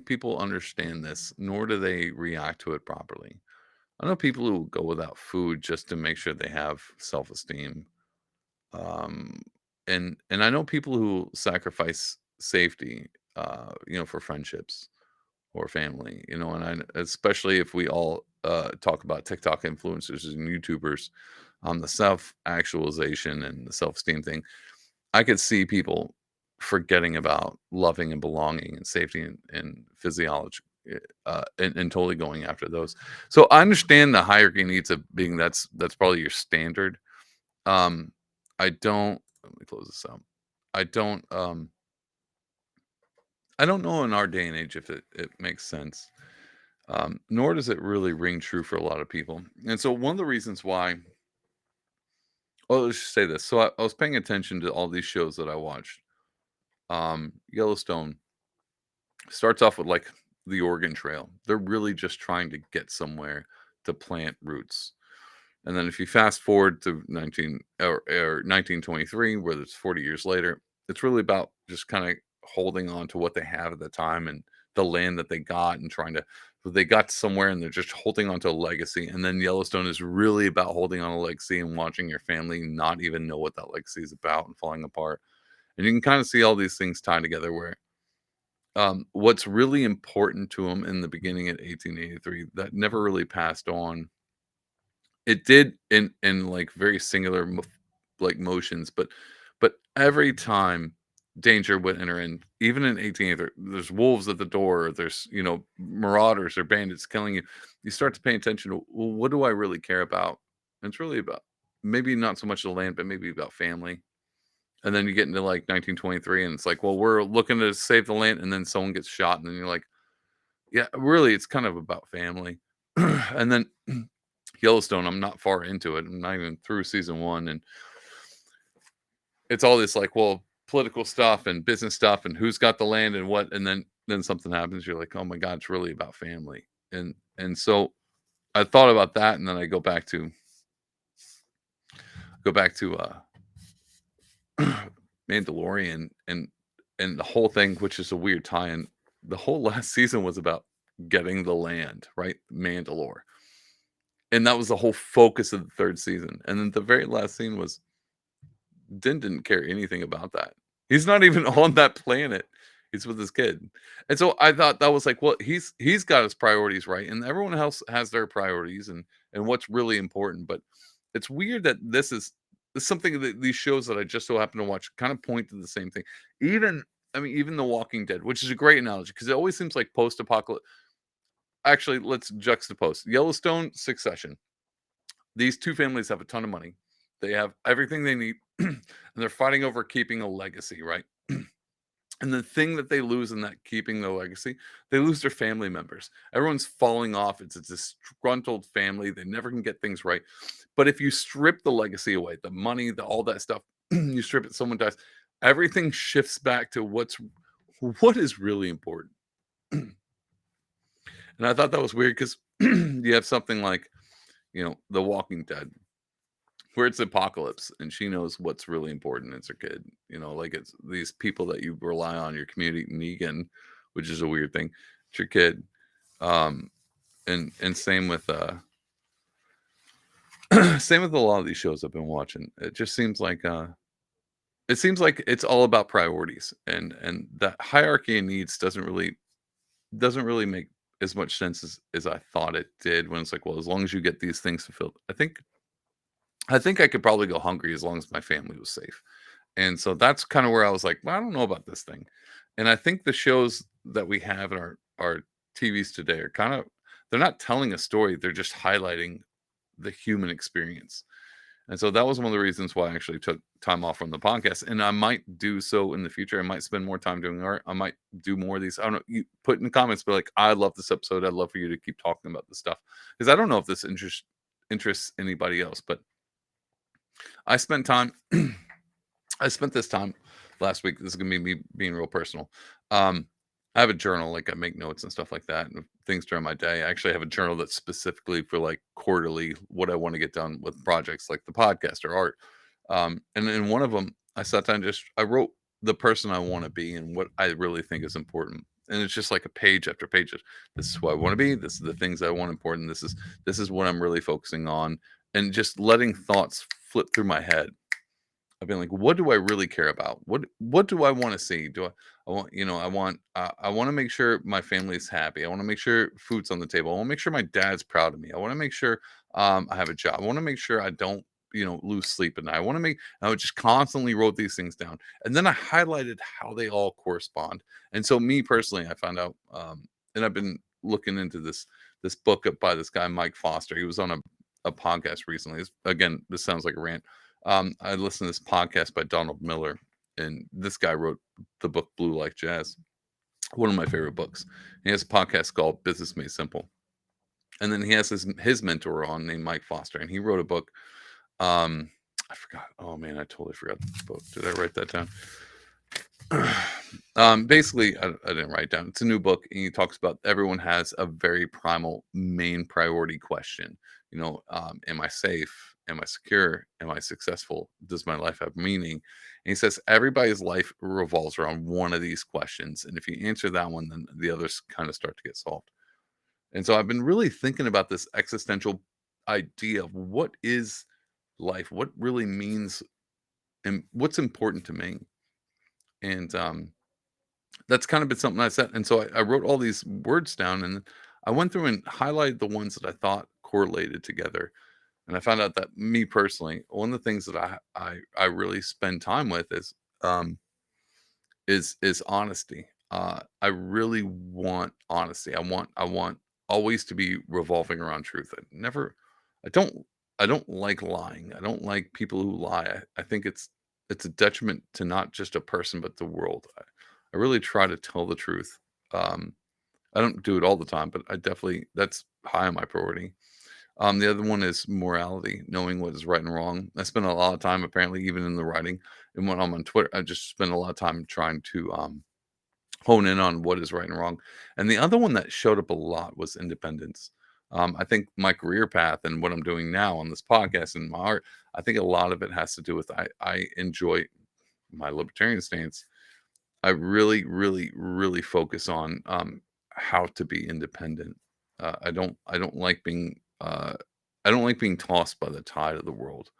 people understand this, nor do they react to it properly. I know people who go without food just to make sure they have self-esteem. Um, and I know people who sacrifice safety, for friendships or family, and especially if we all talk about TikTok influencers and YouTubers, the self-actualization and the self-esteem thing. I could see people forgetting about loving and belonging and safety and physiology. and totally going after those. So I understand the hierarchy needs of being that's probably your standard. Um, I don't let me close this out. I don't um I don't know in our day and age if it makes sense. Nor does it really ring true for a lot of people. And so one of the reasons why oh let's just say this. So I was paying attention to all these shows that I watched. Yellowstone starts off with like the Oregon Trail. They're really just trying to get somewhere to plant roots. And then if you fast forward to 1923, where it's 40 years later, it's really about just kind of holding on to what they have at the time and the land that they got and trying to they got somewhere and they're just holding on to a legacy. And then Yellowstone is really about holding on a legacy and watching your family not even know what that legacy is about and falling apart. And you can kind of see all these things tied together where what's really important to him in the beginning at 1883 that never really passed on. It did in like very singular like motions, but every time danger would enter in, even in 1883, there's wolves at the door, there's marauders or bandits killing you. You start to pay attention to, well, what do I really care about? And it's really about maybe not so much the land, but maybe about family. And then you get into like 1923, and it's like, well, we're looking to save the land, and then someone gets shot, and then you're like, yeah, really, it's kind of about family. And then Yellowstone, I'm not far into it. I'm not even through season one, and it's all this like, well, political stuff and business stuff, and who's got the land and what, and then something happens. You're like, oh my god, it's really about family, and so I thought about that, and then I go back to Mandalorian and the whole thing, which is a weird tie-in. The whole last season was about getting the land, right? Mandalore. And that was the whole focus of the 3rd season. And then the very last scene was Din didn't care anything about that. He's not even on that planet. He's with his kid. And so I thought that was like, well, he's got his priorities right, and everyone else has their priorities and what's really important. But it's weird that this is something that these shows that I just so happen to watch kind of point to the same thing. Even I mean, even The Walking Dead, which is a great analogy because it always seems like post-apocalypse. Actually, let's juxtapose Yellowstone, Succession. These two families have a ton of money. They have everything they need, and they're fighting over keeping a legacy, right? And the thing that they lose in that keeping the legacy, they lose their family members. Everyone's falling off. It's a disgruntled family. They never can get things right. But if you strip the legacy away, the money, the all that stuff, you strip it, someone dies, everything shifts back to what is really important. And I thought that was weird because you have something like, The Walking Dead, where it's apocalypse and she knows what's really important. It's her kid, like it's these people that you rely on, your community, Negan, which is a weird thing. It's your kid. Um, and same with same with a lot of these shows I've been watching. It just seems like it's all about priorities and that hierarchy of needs doesn't really make as much sense as I thought it did when it's like, well, as long as you get these things fulfilled. I think I could probably go hungry as long as my family was safe. And so that's kind of where I was like, well, I don't know about this thing. And I think the shows that we have in our TVs today are kind of they're not telling a story, they're just highlighting the human experience. And so that was one of the reasons why I actually took time off from the podcast. And I might do so in the future. I might spend more time doing art. I might do more of these. I don't know. You put in the comments, but like, I love this episode. I'd love for you to keep talking about this stuff. Because I don't know if this interests anybody else, but I spent time I spent this time last week. This is gonna be me being real personal. Um, I have a journal, like I make notes and stuff like that, and things during my day. I actually have a journal that's specifically for like quarterly what I want to get done with projects like the podcast or art. And in one of them, I sat down and just I wrote the person I want to be and what I really think is important. And it's just like a page after page. This is who I want to be. This is the things I want important. This is what I'm really focusing on, and just letting thoughts flip through my head. I've been like, what do I really care about? What do I want to see? I want to make sure my family's happy. I want to make sure food's on the table. I want to make sure my dad's proud of me. I want to make sure I have a job. I want to make sure I don't, lose sleep at night. I would just constantly wrote these things down. And then I highlighted how they all correspond. And so me personally, I found out and I've been looking into this book by this guy Mike Foster. He was on a podcast recently. Again, this sounds like a rant. I listened to this podcast by Donald Miller, and this guy wrote the book Blue Like Jazz, one of my favorite books. He has a podcast called Business Made Simple, and then he has his mentor on named Mike Foster, and he wrote a book. I forgot. Oh man, I totally forgot the book. Did I write that down? Basically, I didn't write it down. It's a new book, and he talks about everyone has a very primal, main priority question. Am I safe? Am I secure? Am I successful? Does my life have meaning? And he says everybody's life revolves around one of these questions, and if you answer that one, then the others kind of start to get solved. And so I've been really thinking about this existential idea of what is life, what really means, and what's important to me. And that's kind of been something I said. And so I wrote all these words down, and I went through and highlighted the ones that I thought correlated together. And I found out that me personally, one of the things that I really spend time with um, is honesty. I really want honesty. I want always to be revolving around truth. I don't I don't like lying. I don't like people who lie. I think it's a detriment to not just a person but the world. I really try to tell the truth. Um, I don't do it all the time, but I definitely that's high on my priority. The other one is morality, knowing what is right and wrong. I spend a lot of time, apparently, even in the writing. And when I'm on Twitter, I just spend a lot of time trying to hone in on what is right and wrong. And the other one that showed up a lot was independence. I think my career path and what I'm doing now on this podcast and my art, I think a lot of it has to do with I enjoy my libertarian stance. I really, really, really focus on how to be independent. I don't like being I don't like being tossed by the tide of the world.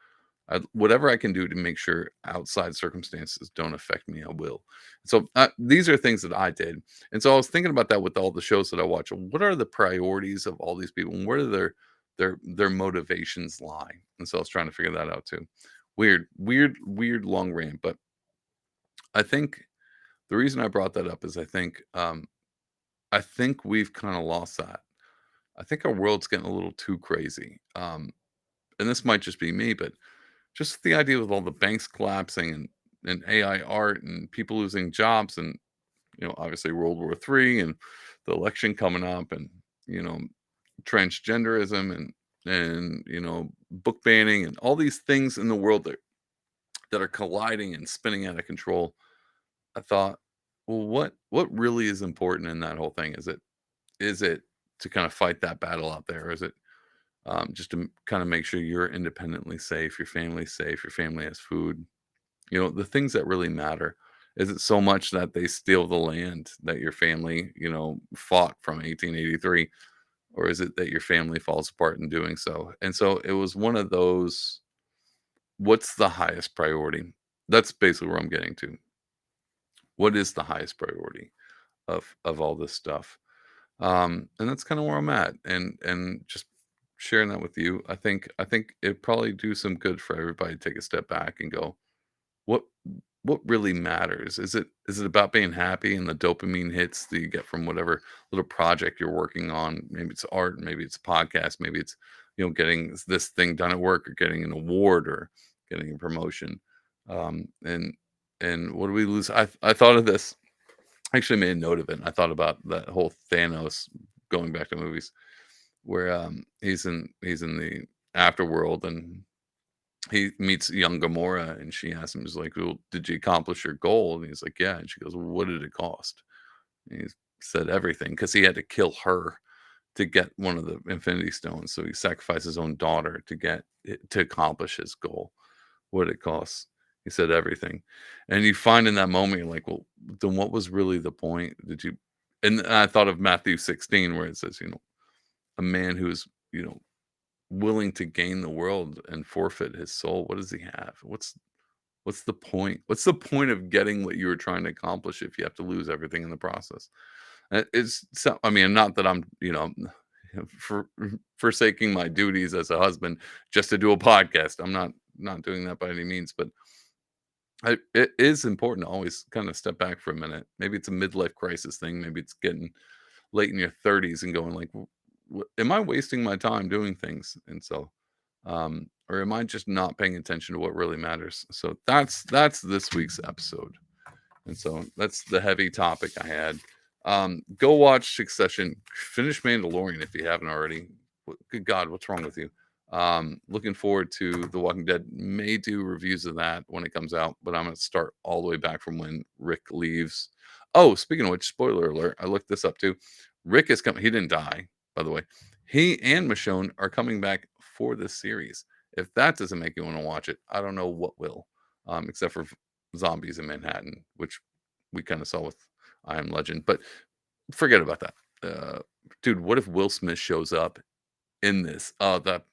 Whatever I can do to make sure outside circumstances don't affect me, I will. So these are things that I did, and so I was thinking about that with all the shows that I watch. What are the priorities of all these people, and where do their motivations lie? And so I was trying to figure that out too. Weird, weird, weird long rant, but I think the reason I brought that up is I think we've kind of lost that. I think our world's getting a little too crazy. And this might just be me, but just the idea with all the banks collapsing and AI art and people losing jobs and obviously World War III and the election coming up and you know transgenderism and book banning and all these things in the world that are colliding and spinning out of control. I thought, well, what really is important in that whole thing? Is it to kind of fight that battle out there, or is it just to kind of make sure you're independently safe, your family's safe, your family has food, the things that really matter. Is it so much that they steal the land that your family, fought from 1883, or is it that your family falls apart in doing so? And so it was one of those. What's the highest priority? That's basically where I'm getting to. What is the highest priority of all this stuff? And that's kind of where I'm at, and just sharing that with you. I think it probably do some good for everybody to take a step back and go, what what really matters? Is it about being happy and the dopamine hits that you get from whatever little project you're working on? Maybe it's art, maybe it's a podcast, maybe it's getting this thing done at work or getting an award or getting a promotion. And what do we lose? I thought of this. I actually made a note of it. I thought about that whole Thanos going back to movies where he's in the afterworld and he meets young Gamora and she asks him, "Is like, well, did you accomplish your goal?" And he's like, "Yeah." And she goes, "Well, what did it cost?" And he said everything because he had to kill her to get one of the Infinity Stones. So he sacrificed his own daughter to accomplish his goal. What did it cost? He said everything. And you find in that moment, you're like, well, then what was really the point? Did you? And I thought of Matthew 16, where it says, a man who's, willing to gain the world and forfeit his soul. What does he have? What's the point? What's the point of getting what you were trying to accomplish if you have to lose everything in the process? It's so, I mean, not that I'm, for forsaking my duties as a husband just to do a podcast. I'm not doing that by any means, but it is important to always kind of step back for a minute. Maybe it's a midlife crisis thing. Maybe it's getting late in your 30s and going like, am I wasting my time doing things? And so, or am I just not paying attention to what really matters? So that's this week's episode. And so that's the heavy topic I had. Go watch Succession. Finish Mandalorian if you haven't already. Good God, what's wrong with you? Looking forward to The Walking Dead. May do reviews of that when it comes out, but I'm going to start all the way back from when Rick leaves. Oh, speaking of which, spoiler alert, I looked this up too. Rick is coming. He didn't die, by the way. He and Michonne are coming back for this series. If that doesn't make you want to watch it, I don't know what will, except for zombies in Manhattan, which we kind of saw with I Am Legend. But forget about that. Dude, what if Will Smith shows up in this? Oh, that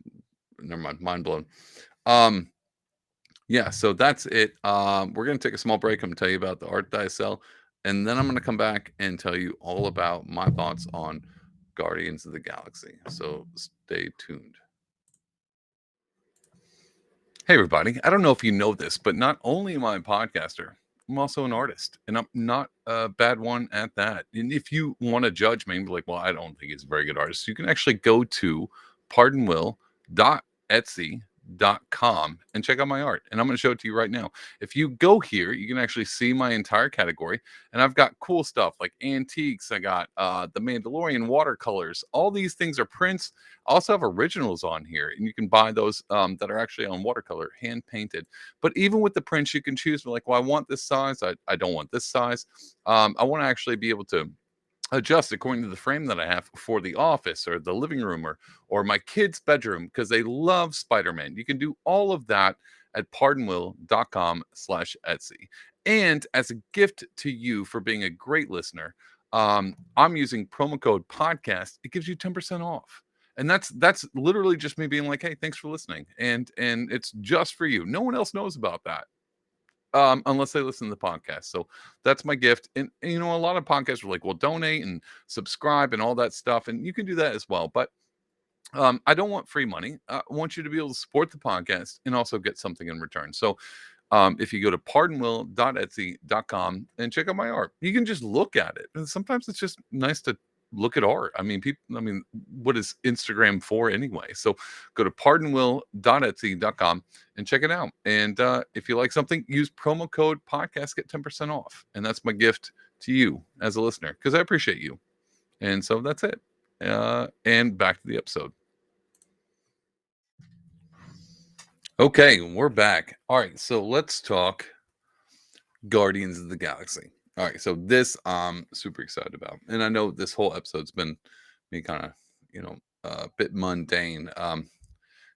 never mind, mind blown. Um, yeah, so that's it. We're gonna take a small break. I'm gonna tell you about the art that I sell, and then I'm gonna come back and tell you all about my thoughts on Guardians of the Galaxy. So stay tuned. Hey, everybody. I don't know if you know this, but not only am I a podcaster, I'm also an artist, and I'm not a bad one at that. And if you want to judge me and be like, well, I don't think he's a very good artist, you can actually go to pardonwill.etsy.com and check out my art. And I'm going to show it to you right now. If you go here, you can actually see my entire category. And I've got cool stuff like antiques. I got the Mandalorian watercolors. All these things are prints. I also have originals on here, and you can buy those that are actually on watercolor, hand painted. But even with the prints, you can choose like, well, I want this size. I don't want this size. I want to actually be able to adjust according to the frame that I have for the office or the living room or my kids' bedroom because they love Spider-Man. You can do all of that at pardonwill.com/Etsy. And as a gift to you for being a great listener, I'm using promo code podcast. It gives you 10% off. And that's literally just me being like, hey, thanks for listening. And it's just for you. No one else knows about that unless they listen to the podcast. So that's my gift. And you know, a lot of podcasts are like, well, donate and subscribe and all that stuff. And you can do that as well. But I don't want free money. I want you to be able to support the podcast and also get something in return. So if you go to pardonwill.etsy.com and check out my art, you can just look at it. And sometimes it's just nice to look at art. What is Instagram for anyway? So go to pardonwill.etsy.com and check it out. And if you like something, use promo code podcast, get 10% off. And that's my gift to you as a listener because I appreciate you. And so that's it. And back to the episode. Okay, we're back. All right, so let's talk Guardians of the Galaxy. All right, so this I'm super excited about, and I know this whole episode's been me kind of, a bit mundane.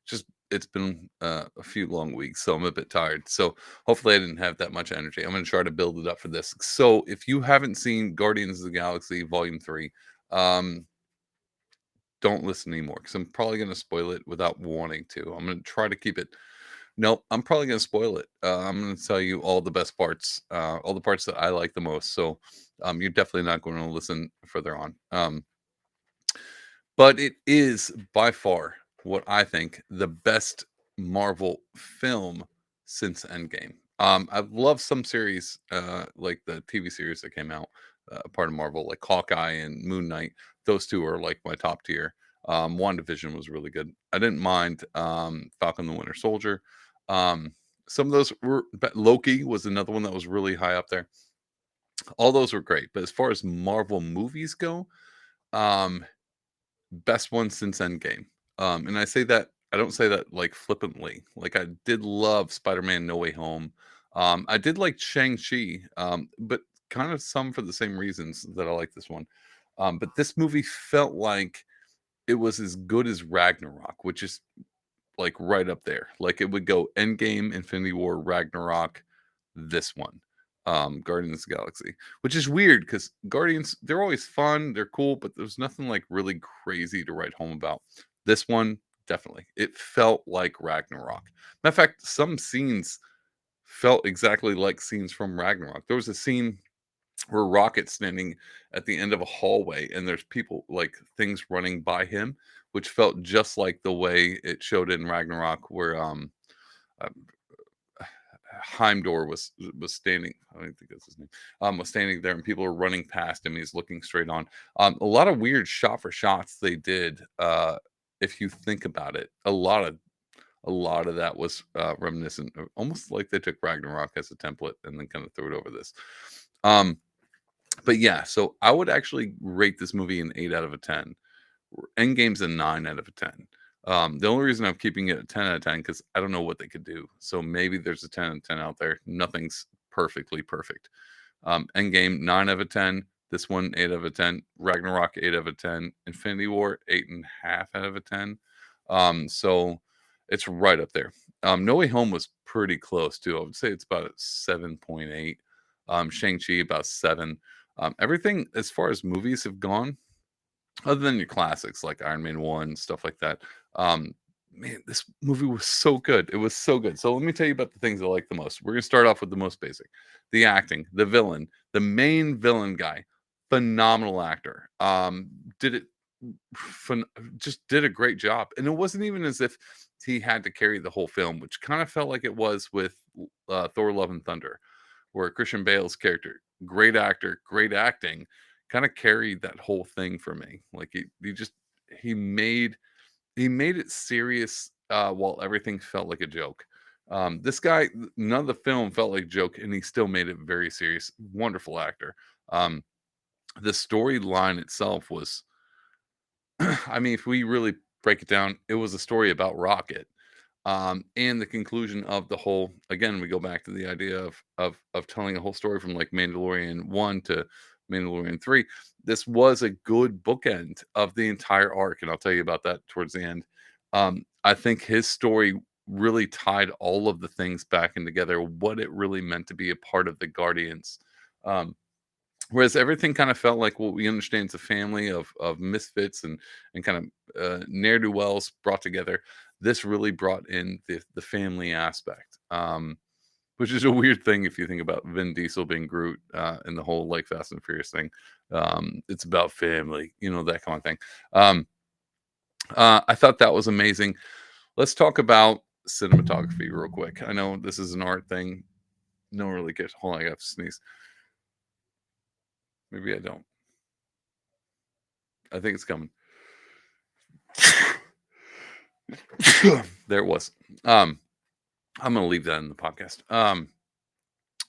Just it's been a few long weeks, so I'm a bit tired. So hopefully, I didn't have that much energy. I'm going to try to build it up for this. So if you haven't seen Guardians of the Galaxy Vol.3, um, don't listen anymore because I'm probably going to spoil it without wanting to. I'm going to try to keep it. Nope, I'm probably going to spoil it. I'm going to tell you all the best parts, all the parts that I like the most. So you're definitely not going to listen further on. But it is by far what I think the best Marvel film since Endgame. I've loved some series, like the TV series that came out, part of Marvel, like Hawkeye and Moon Knight. Those two are like my top tier. WandaVision was really good. I didn't mind Falcon the Winter Soldier. Um, some of those were, but Loki was another one that was really high up there. All those were great. But as far as Marvel movies go, um, best one since Endgame. And I say that I don't say that like flippantly. Like I did love Spider-Man No Way Home. I did like Shang-Chi, but kind of some for the same reasons that I like this one. But this movie felt like it was as good as Ragnarok, which is like right up there. Like it would go Endgame, Infinity War, Ragnarok, this one, Guardians of the Galaxy, which is weird because Guardians, they're always fun, they're cool, but there's nothing like really crazy to write home about. This one, definitely. It felt like Ragnarok. Matter of fact, some scenes felt exactly like scenes from Ragnarok. There was a scene where Rocket's standing at the end of a hallway and there's people like things running by him, which felt just like the way it showed in Ragnarok, where uh, Heimdall was standing. I don't think that's his name. Was standing there, and people were running past him. He's looking straight on. A lot of weird shot for shots they did. If you think about it, a lot of that was reminiscent, of, almost like they took Ragnarok as a template and then kind of threw it over this. Um, but yeah, so I would actually rate this movie an 8 out of 10. Endgame's a 9 out of 10. The only reason I'm keeping it a 10 out of 10 because I don't know what they could do. So maybe there's a 10 out of 10 out there. Nothing's perfectly perfect. Endgame 9 out of 10. This one 8 out of 10. Ragnarok 8 out of 10. Infinity War 8.5 out of 10. So it's right up there. No Way Home was pretty close too. I would say it's about a 7.8. Shang-Chi about 7. Everything as far as movies have gone, other than your classics like Iron Man 1, stuff like that. Um, Man, this movie was so good. It was so good. So let me tell you about the things I like the most. We're gonna start off with the most basic. The acting, the villain, the main villain guy, phenomenal actor. Did it phen- just did a great job. And it wasn't even as if he had to carry the whole film, which kind of felt like it was with Thor Love and Thunder, where Christian Bale's character, great actor, great acting, kind of carried that whole thing for me. Like he made he made it serious while everything felt like a joke. This guy, none of the film felt like a joke, and he still made it very serious. Wonderful actor. Um, the storyline itself was, I mean, if we really break it down, it was a story about Rocket. And the conclusion of the whole, again, we go back to the idea of telling a whole story from like Mandalorian 1 to Mandalorian 3. This was a good bookend of the entire arc, and I'll tell you about that towards the end. I think his story really tied all of the things back in together, what it really meant to be a part of the Guardians. Um, Whereas everything kind of felt like what we understand is a family of misfits and kind of ne'er do wells brought together. This really brought in the family aspect, which is a weird thing if you think about Vin Diesel being Groot and the whole like Fast and Furious thing. It's about family, that kind of thing. I thought that was amazing. Let's talk about cinematography real quick. I know this is an art thing. No one really cares. Hold on, I got to sneeze. Maybe I don't. I think it's coming. There it was. I'm gonna leave that in the podcast.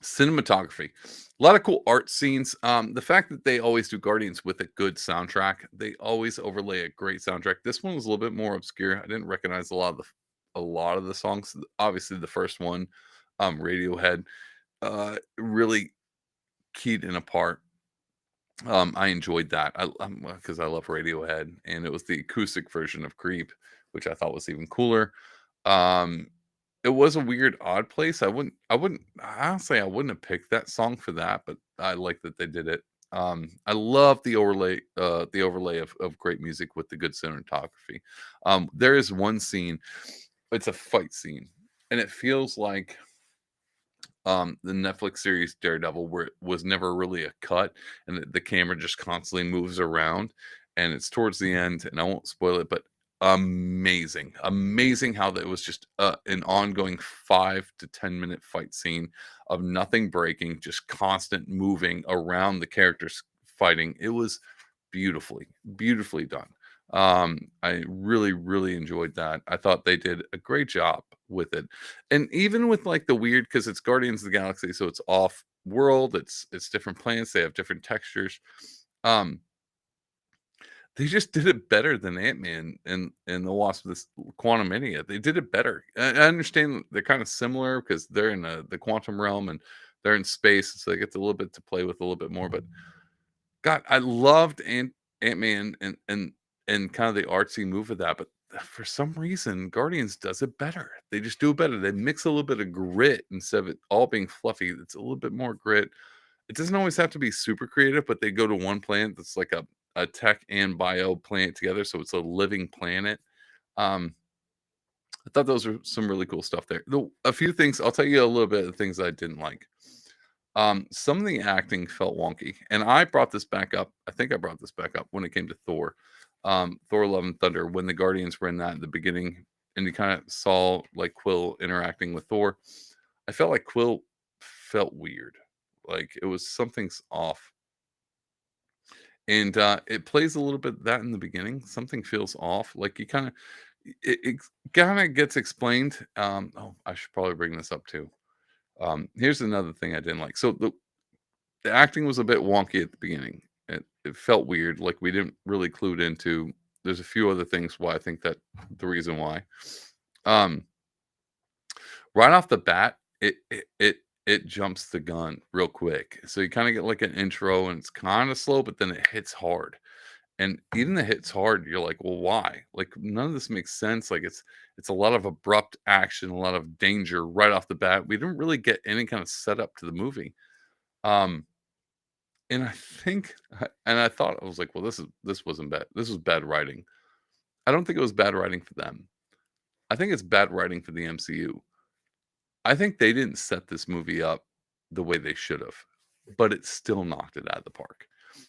Cinematography, a lot of cool art scenes. The fact that they always do Guardians with a good soundtrack, they always overlay a great soundtrack. This one was a little bit more obscure. I didn't recognize a lot of the songs. Obviously, the first one, Radiohead, really keyed in a part. I enjoyed that. Because I love Radiohead, and it was the acoustic version of Creep, which I thought was even cooler. Um, it was a weird, odd place. I wouldn't honestly, I wouldn't have picked that song for that, but I like that they did it. I love the overlay of great music with the good cinematography. There is one scene, it's a fight scene, and it feels like the Netflix series Daredevil, where it was never really a cut, and the camera just constantly moves around, and it's towards the end, and I won't spoil it, but amazing how that was just an ongoing 5 to 10 minute fight scene of nothing breaking, just constant moving around the characters fighting. It was beautifully done. I really enjoyed that. I thought they did a great job with it, and even with like the weird, because it's Guardians of the Galaxy, so it's off world, it's different planets, they have different textures. um they just did it better than Ant-Man and the Wasp, this Quantum Mania. They did it better. I understand they're kind of similar because they're in the quantum realm and they're in space, so they get a little bit to play with a little bit more. But God, I loved Ant-Man and kind of the artsy move of that, but for some reason, Guardians does it better. They just do it better. They mix a little bit of grit instead of it all being fluffy. It's a little bit more grit. It doesn't always have to be super creative, but they go to one planet that's like a tech and bio planet together, so it's a living planet. Um, I thought those were some really cool stuff there. A few things, I'll tell you a little bit of things I didn't like. Some of the acting felt wonky, and I brought this back up. I think I brought this back up when it came to Thor, Thor: Love and Thunder, when the Guardians were in that at the beginning, and you kind of saw like Quill interacting with Thor. I felt like Quill felt weird, like it was something's off, and it plays a little bit that in the beginning. Something feels off, like you kind of it kind of gets explained. Oh, I should probably bring this up too. Here's another thing I didn't like. So the acting was a bit wonky at the beginning. It felt weird, like we didn't really clued into. There's a few other things why I think that the reason why. Um, right off the bat, it jumps the gun real quick. So you kind of get like an intro, and it's kind of slow, but then it hits hard. And even the hits hard, you're like, well, why? Like none of this makes sense. Like it's a lot of abrupt action, a lot of danger right off the bat. We didn't really get any kind of setup to the movie. Um, and I think, and I thought I was like, well, this wasn't bad. This was bad writing. I don't think it was bad writing for them. I think it's bad writing for the MCU. I think they didn't set this movie up the way they should have, but it still knocked it out of the park.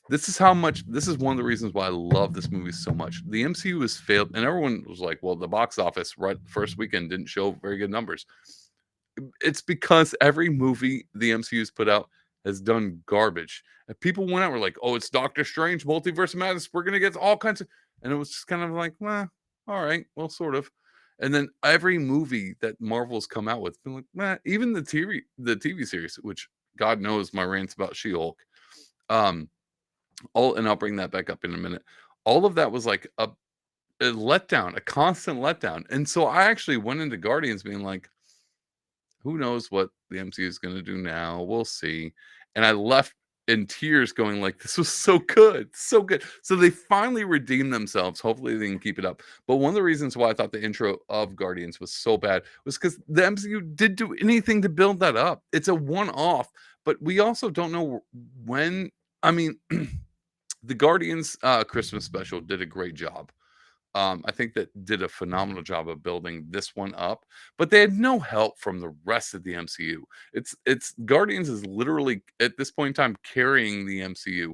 This is one of the reasons why I love this movie so much. The MCU has failed, and everyone was like, well, the box office right first weekend didn't show very good numbers. It's because every movie the MCU's put out has done garbage. And people went out and were like, oh, it's Doctor Strange, Multiverse of Madness. We're gonna get all kinds of, and it was just kind of like, well, all right, well, sort of. And then every movie that Marvel's come out with, been like, even the TV series, which God knows my rants about She-Hulk. Um, all and I'll bring that back up in a minute. All of that was like a letdown, a constant letdown. And so I actually went into Guardians being like, who knows what the MCU is going to do now? We'll see. And I left in tears going like, this was so good, so good. So they finally redeemed themselves. Hopefully they can keep it up. But one of the reasons why I thought the intro of Guardians was so bad was because the MCU did do anything to build that up. It's a one-off, but we also don't know when. I mean, the Guardians Christmas special did a great job. I think that did a phenomenal job of building this one up, but they had no help from the rest of the MCU. It's Guardians is literally at this point in time carrying the MCU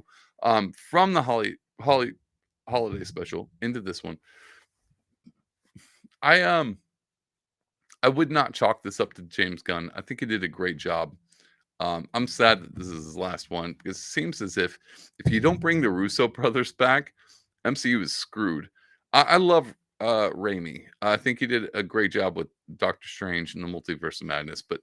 from the holiday special into this one. I um I would not chalk this up to James Gunn. I think he did a great job. I'm sad that this is his last one because it seems as if you don't bring the Russo brothers back, MCU is screwed. I love Raimi. I think he did a great job with Doctor Strange and the Multiverse of Madness, but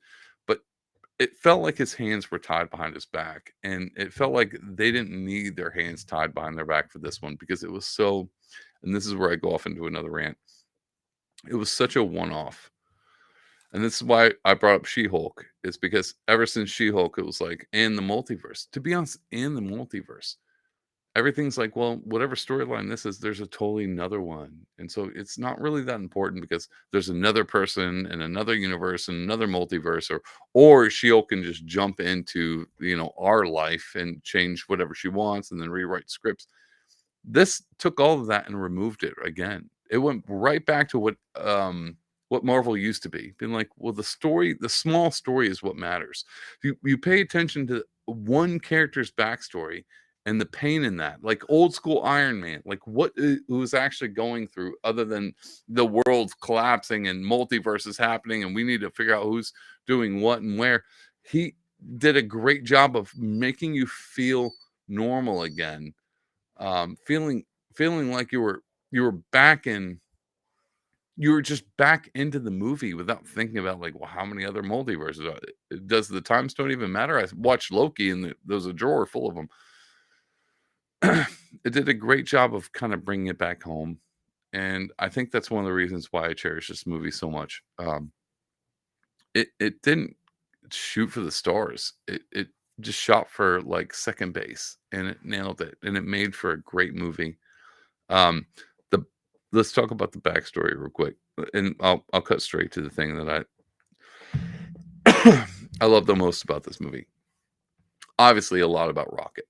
it felt like his hands were tied behind his back, and it felt like they didn't need their hands tied behind their back for this one because it was so. And this is where I go off into another rant. It was such a one-off, and this is why I brought up She-Hulk, is because ever since She-Hulk, it was like, in the multiverse. To be honest, in the multiverse, everything's like, well, whatever storyline this is, there's a totally another one. And so it's not really that important because there's another person in another universe and another multiverse, or She-Hulk can just jump into, our life and change whatever she wants and then rewrite scripts. This took all of that and removed it again. It went right back to what Marvel used to be. Being like, well, the small story is what matters. You pay attention to one character's backstory and the pain in that. Like old school Iron Man, like what he was actually going through other than the world's collapsing and multiverses happening and we need to figure out who's doing what and where. He did a great job of making you feel normal again, feeling like you were back in you were just back into the movie without thinking about like, well, how many other multiverses does the time stone even matter? I watched Loki and there's a drawer full of them. It did a great job of kind of bringing it back home, and I think that's one of the reasons why I cherish this movie so much. It didn't shoot for the stars. It just shot for like second base, and it nailed it, and it made for a great movie. Um, the Let's talk about the backstory real quick, and I'll cut straight to the thing that I I love the most about this movie. Obviously, a lot about Rocket,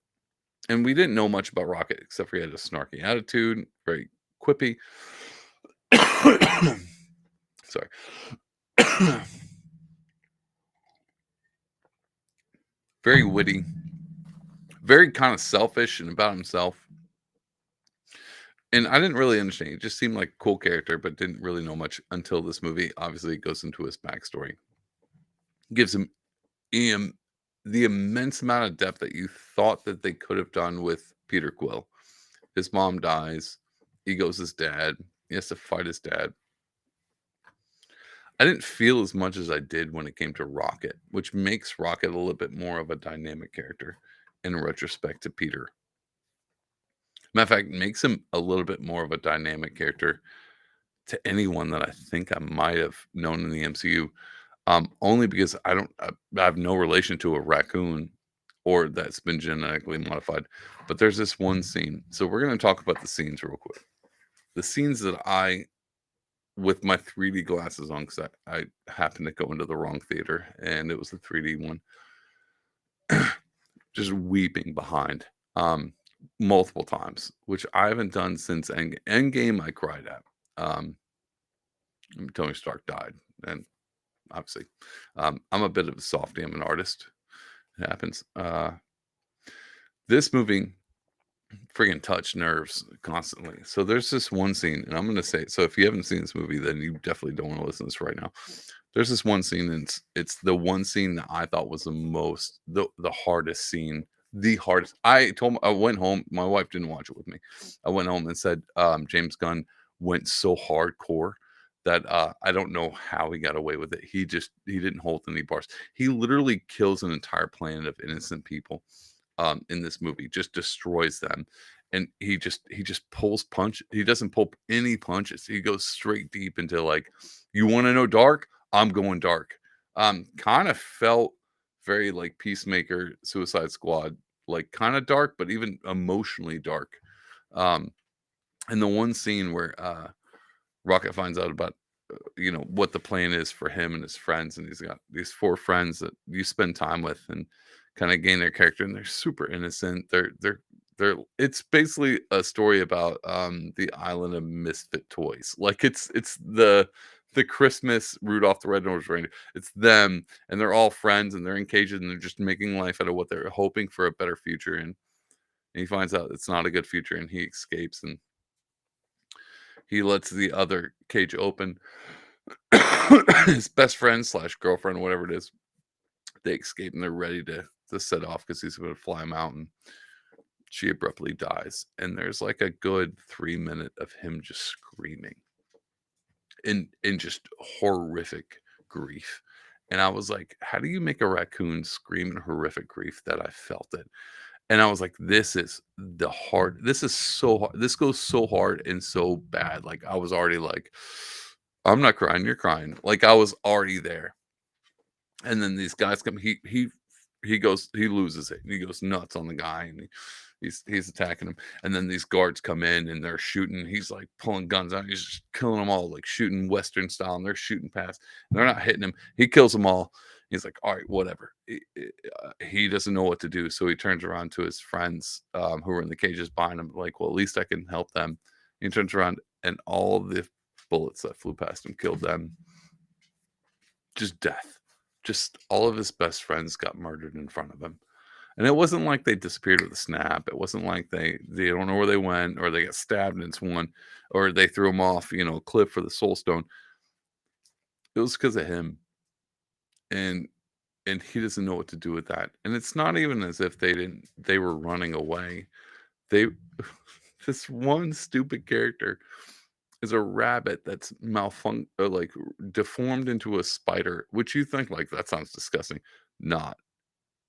and we didn't know much about Rocket except for he had a snarky attitude, very quippy. Sorry. Very witty, very kind of selfish and about himself. And I didn't really understand. He just seemed like a cool character, but didn't really know much until this movie. Obviously, it goes into his backstory. gives him im the immense amount of depth that you thought that they could have done with Peter Quill. His mom dies. Ego's his dad. He has to fight his dad. I didn't feel as much as I did when it came to Rocket, which makes Rocket a little bit more of a dynamic character in retrospect to Peter. Matter of fact, makes him a little bit more of a dynamic character to anyone that I think I might have known in the MCU. Only because I have no relation to a raccoon or that's been genetically modified. But there's this one scene. So we're going to talk about the scenes real quick. The scenes that I, with my 3D glasses on, because I happened to go into the wrong theater and it was the 3D one, just weeping behind multiple times, which I haven't done since Endgame. I cried at. Tony Stark died. And obviously, I'm a bit of a softie. I'm an artist. It happens. This movie friggin' touched nerves constantly. So there's this one scene, and I'm gonna say, so if you haven't seen this movie, then you definitely don't want to listen to this right now. There's this one scene, and it's the one scene that I thought was the hardest scene. The hardest. I went home. My wife didn't watch it with me. I went home and said, James Gunn went so hardcore that I don't know how he got away with it. He didn't hold any bars. He literally kills an entire planet of innocent people in this movie, just destroys them. And he just pulls punch. He doesn't pull any punches. He goes straight deep into, like, you want to know dark? I'm going dark. Kind of felt very like Peacemaker, Suicide Squad, like kind of dark, but even emotionally dark. Um, and the one scene where Rocket finds out about what the plan is for him and his friends, and he's got these 4 friends that you spend time with and kind of gain their character, and they're super innocent. They're it's basically a story about the island of misfit toys. Like it's the Christmas Rudolph the Red-Nosed Reindeer. It's them, and they're all friends, and they're in cages, and they're just making life out of what they're hoping for a better future. And he finds out it's not a good future, and he escapes, and he lets the other cage open. His best friend slash girlfriend, whatever it is, they escape, and they're ready to set off because he's going to fly them out. And she abruptly dies, and there's like a good 3 minute of him just screaming in just horrific grief. And I was like, how do you make a raccoon scream in horrific grief? That I felt it. And I was like, this is so hard. This goes so hard and so bad. Like, I was already like, I'm not crying, you're crying. Like, I was already there. And then these guys come. He loses it. And he goes nuts on the guy, and he's attacking him. And then these guards come in, and they're shooting. He's like pulling guns out. He's just killing them all, like shooting Western style, and they're shooting past. And they're not hitting him. He kills them all. He's like, all right, whatever. He doesn't know what to do, so he turns around to his friends who are in the cages behind him. Like, well, at least I can help them. He turns around, and all the bullets that flew past him killed them. Just death. Just all of his best friends got murdered in front of him. And it wasn't like they disappeared with a snap. It wasn't like they don't know where they went, or they got stabbed and it's one, or they threw him off, a cliff for the soul stone. It was because of him. And he doesn't know what to do with that. And it's not even as if they were running away. They this one stupid character is a rabbit that's like deformed into a spider, which you think, like, that sounds disgusting. Not,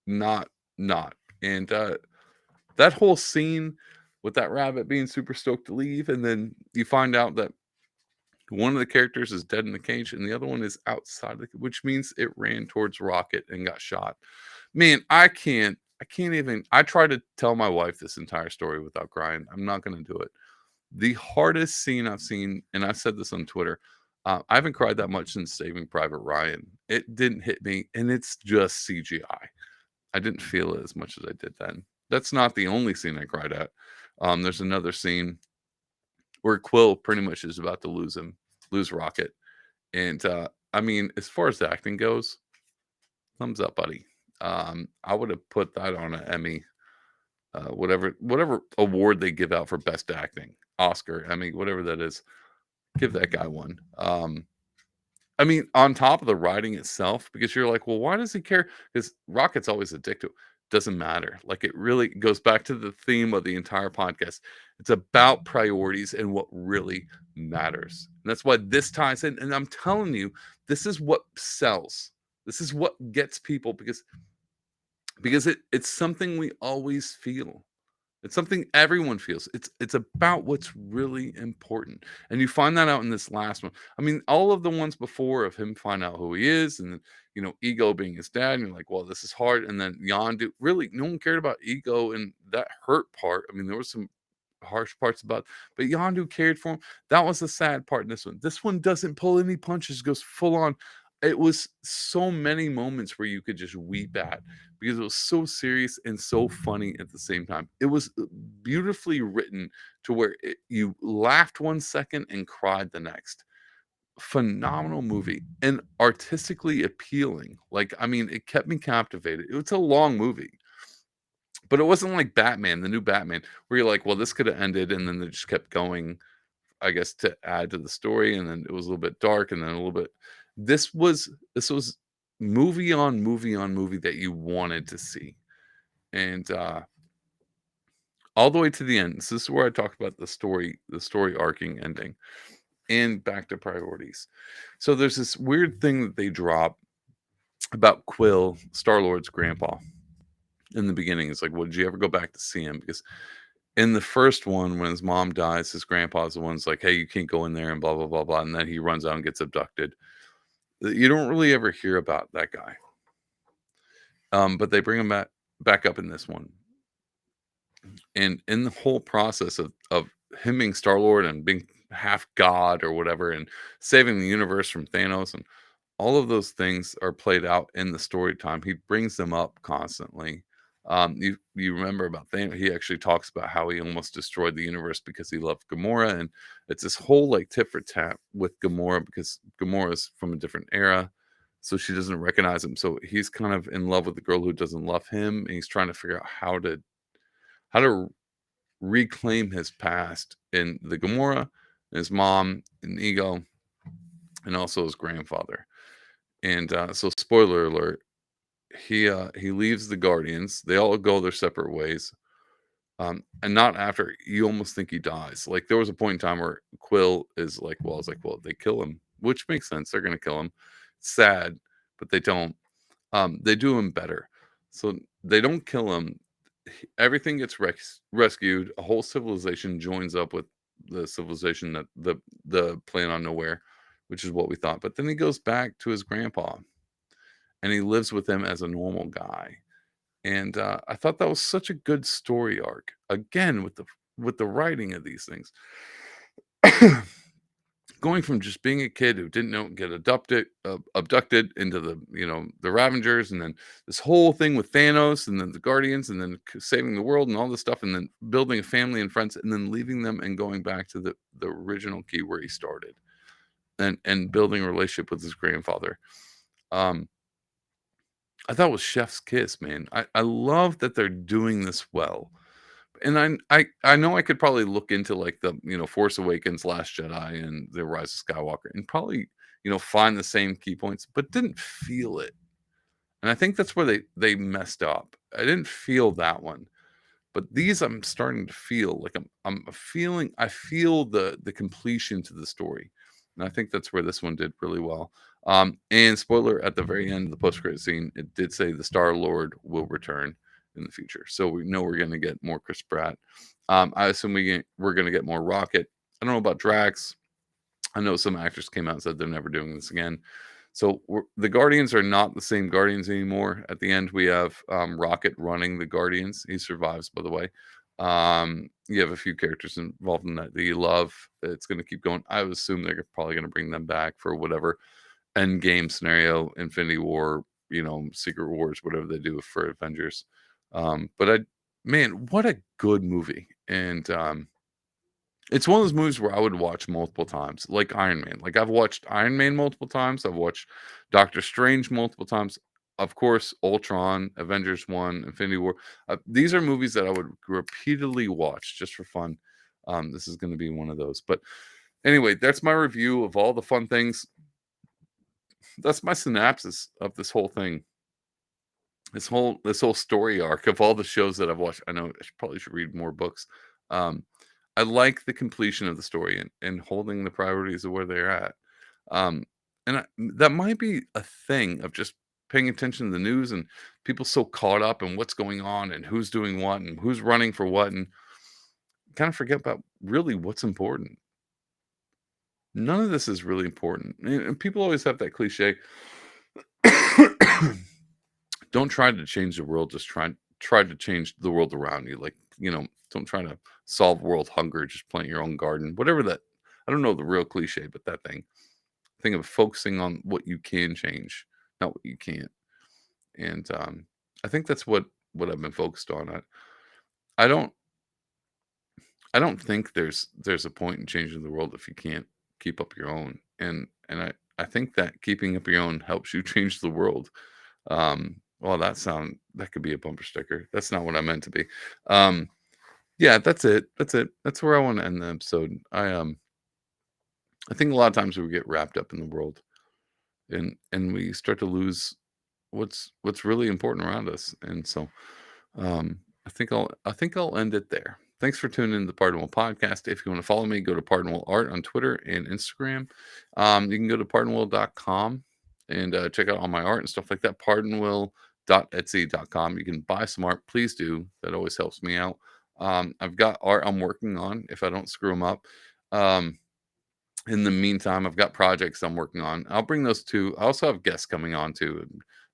not, not. And that whole scene with that rabbit being super stoked to leave, and then you find out that one of the characters is dead in the cage, and the other one is outside, which means it ran towards Rocket and got shot. Man, I can't even. I try to tell my wife this entire story without crying. I'm not going to do it. The hardest scene I've seen, and I've said this on Twitter, I haven't cried that much since Saving Private Ryan. It didn't hit me, and it's just CGI. I didn't feel it as much as I did then. That's not the only scene I cried at. There's another scene where Quill pretty much is about to lose Rocket. And I mean, as far as the acting goes, thumbs up, buddy. I would have put that on an Emmy, whatever award they give out for best acting, Oscar, Emmy, whatever that is. Give that guy one. I mean, on top of the writing itself, because you're like, well, why does he care? Because Rocket's always addictive. Doesn't matter. Like it really goes back to the theme of the entire podcast. It's about priorities and what really matters. And that's why this ties in. And I'm telling you, this is what sells. This is what gets people because it's something we always feel. It's something everyone feels. It's about what's really important, and you find that out in this last one. I mean, all of the ones before of him find out who he is, and then Ego being his dad, and you're like, well, this is hard. And then Yondu, really, no one cared about Ego, and that hurt part. I mean, there was some harsh parts about, but Yondu cared for him. That was the sad part in this one. This one doesn't pull any punches, goes full on. It was so many moments where you could just weep at because it was so serious and so funny at the same time. It was beautifully written to where you laughed 1 second and cried the next. Phenomenal movie and artistically appealing. Like, I mean, it kept me captivated. It's a long movie, but it wasn't like Batman, the new Batman, where you're like, well, this could have ended, and then they just kept going, I guess, to add to the story, and then it was a little bit dark, and then a little bit. This was movie on movie on movie that you wanted to see, and all the way to the end. So this is where I talk about the story arcing ending, and back to priorities. So there's this weird thing that they drop about Quill, Star Lord's grandpa. In the beginning, it's like, well, did you ever go back to see him? Because in the first one, when his mom dies, his grandpa's the one's like, hey, you can't go in there and blah blah blah blah, and then he runs out and gets abducted. You don't really ever hear about that guy. But they bring him back up in this one, and in the whole process of him being Star Lord and being half god or whatever, and saving the universe from Thanos, and all of those things are played out in the story time. He brings them up constantly. You remember about Thanos? He actually talks about how he almost destroyed the universe because he loved Gamora, and it's this whole like tit for tat with Gamora because Gamora is from a different era, so she doesn't recognize him. So he's kind of in love with the girl who doesn't love him, and he's trying to figure out how to reclaim his past in the Gamora, his mom, and Ego, and also his grandfather. And so, spoiler alert: he leaves the Guardians. They all go their separate ways. And not after, you almost think he dies. Like there was a point in time where Quill is like, well, it's like, well, they kill him, which makes sense. They're gonna kill him. Sad, but they don't. They do him better. So they don't kill him. Everything gets rescued. A whole civilization joins up with the civilization that the Plan on Nowhere, which is what we thought. But then he goes back to his grandpa, and he lives with him as a normal guy. And I thought that was such a good story arc. Again, with the writing of these things, going from just being a kid who didn't know get abducted into the Ravengers, and then this whole thing with Thanos, and then the Guardians, and then saving the world and all this stuff, and then building a family and friends, and then leaving them and going back to the original key where he started, and building a relationship with his grandfather. Um, I thought it was chef's kiss, man. I love that they're doing this well. And I know I could probably look into like the Force Awakens, Last Jedi, and the Rise of Skywalker, and probably find the same key points, but didn't feel it. And I think that's where they messed up. I didn't feel that one. But these I'm starting to feel like I feel the completion to the story. And I think that's where this one did really well. And spoiler, at the very end of the post-credit scene, it did say the Star Lord will return in the future. So we know we're going to get more Chris Pratt. I assume we're going to get more Rocket. I don't know about Drax. I know some actors came out and said they're never doing this again. So the Guardians are not the same Guardians anymore. At the end, we have Rocket running the Guardians. He survives, by the way. You have a few characters involved in that you love. It's going to keep going. I would assume they're probably going to bring them back for whatever end game scenario, Infinity War, Secret Wars, whatever they do for Avengers. But man, what a good movie. And it's one of those movies where I would watch multiple times, like Iron Man. Like I've watched Iron Man multiple times. I've watched Doctor Strange multiple times. Of course, Ultron, Avengers 1, Infinity War. These are movies that I would repeatedly watch just for fun. This is going to be one of those. But anyway, that's my review of all the fun things that's my synopsis of this whole thing. This whole story arc of all the shows that I've watched. I know probably should read more books. Um, I like the completion of the story and holding the priorities of where they're at. Um, and that might be a thing of just paying attention to the news and people so caught up in what's going on and who's doing what and who's running for what and kind of forget about really what's important. None of this is really important. And people always have that cliche. Don't try to change the world, just try to change the world around you. Like, don't try to solve world hunger, just plant your own garden. Whatever that, I don't know the real cliche, but that thing of focusing on what you can change, not what you can't. And I think that's what I've been focused on. I don't I don't think there's a point in changing the world if you can't keep up your own. And I think that keeping up your own helps you change the world. Well, that could be a bumper sticker. That's not what I meant to be. Um, yeah, that's it. That's it. That's where I want to end the episode. I think a lot of times we get wrapped up in the world and we start to lose what's really important around us. And so I think I'll end it there. Thanks for tuning in to the Pardonable Podcast. If you want to follow me, go to Pardonable Art on Twitter and Instagram. You can go to pardonable.com and check out all my art and stuff like that. Pardonable.etsy.com. You can buy some art. Please do. That always helps me out. I've got art I'm working on if I don't screw them up. Um, in the meantime, I've got projects I'm working on. I'll bring those too. I also have guests coming on too.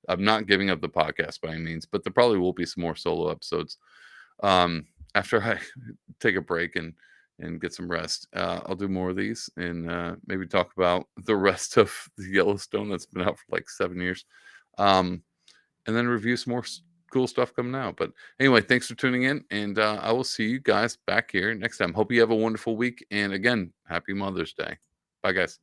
I'm not giving up the podcast by any means, but there probably will be some more solo episodes um, after I take a break and get some rest. I'll do more of these and maybe talk about the rest of the Yellowstone that's been out for like 7 years, um, and then review some more cool stuff coming out. But anyway, thanks for tuning in, and I will see you guys back here next time. Hope you have a wonderful week, and again, happy Mother's Day. Bye, guys.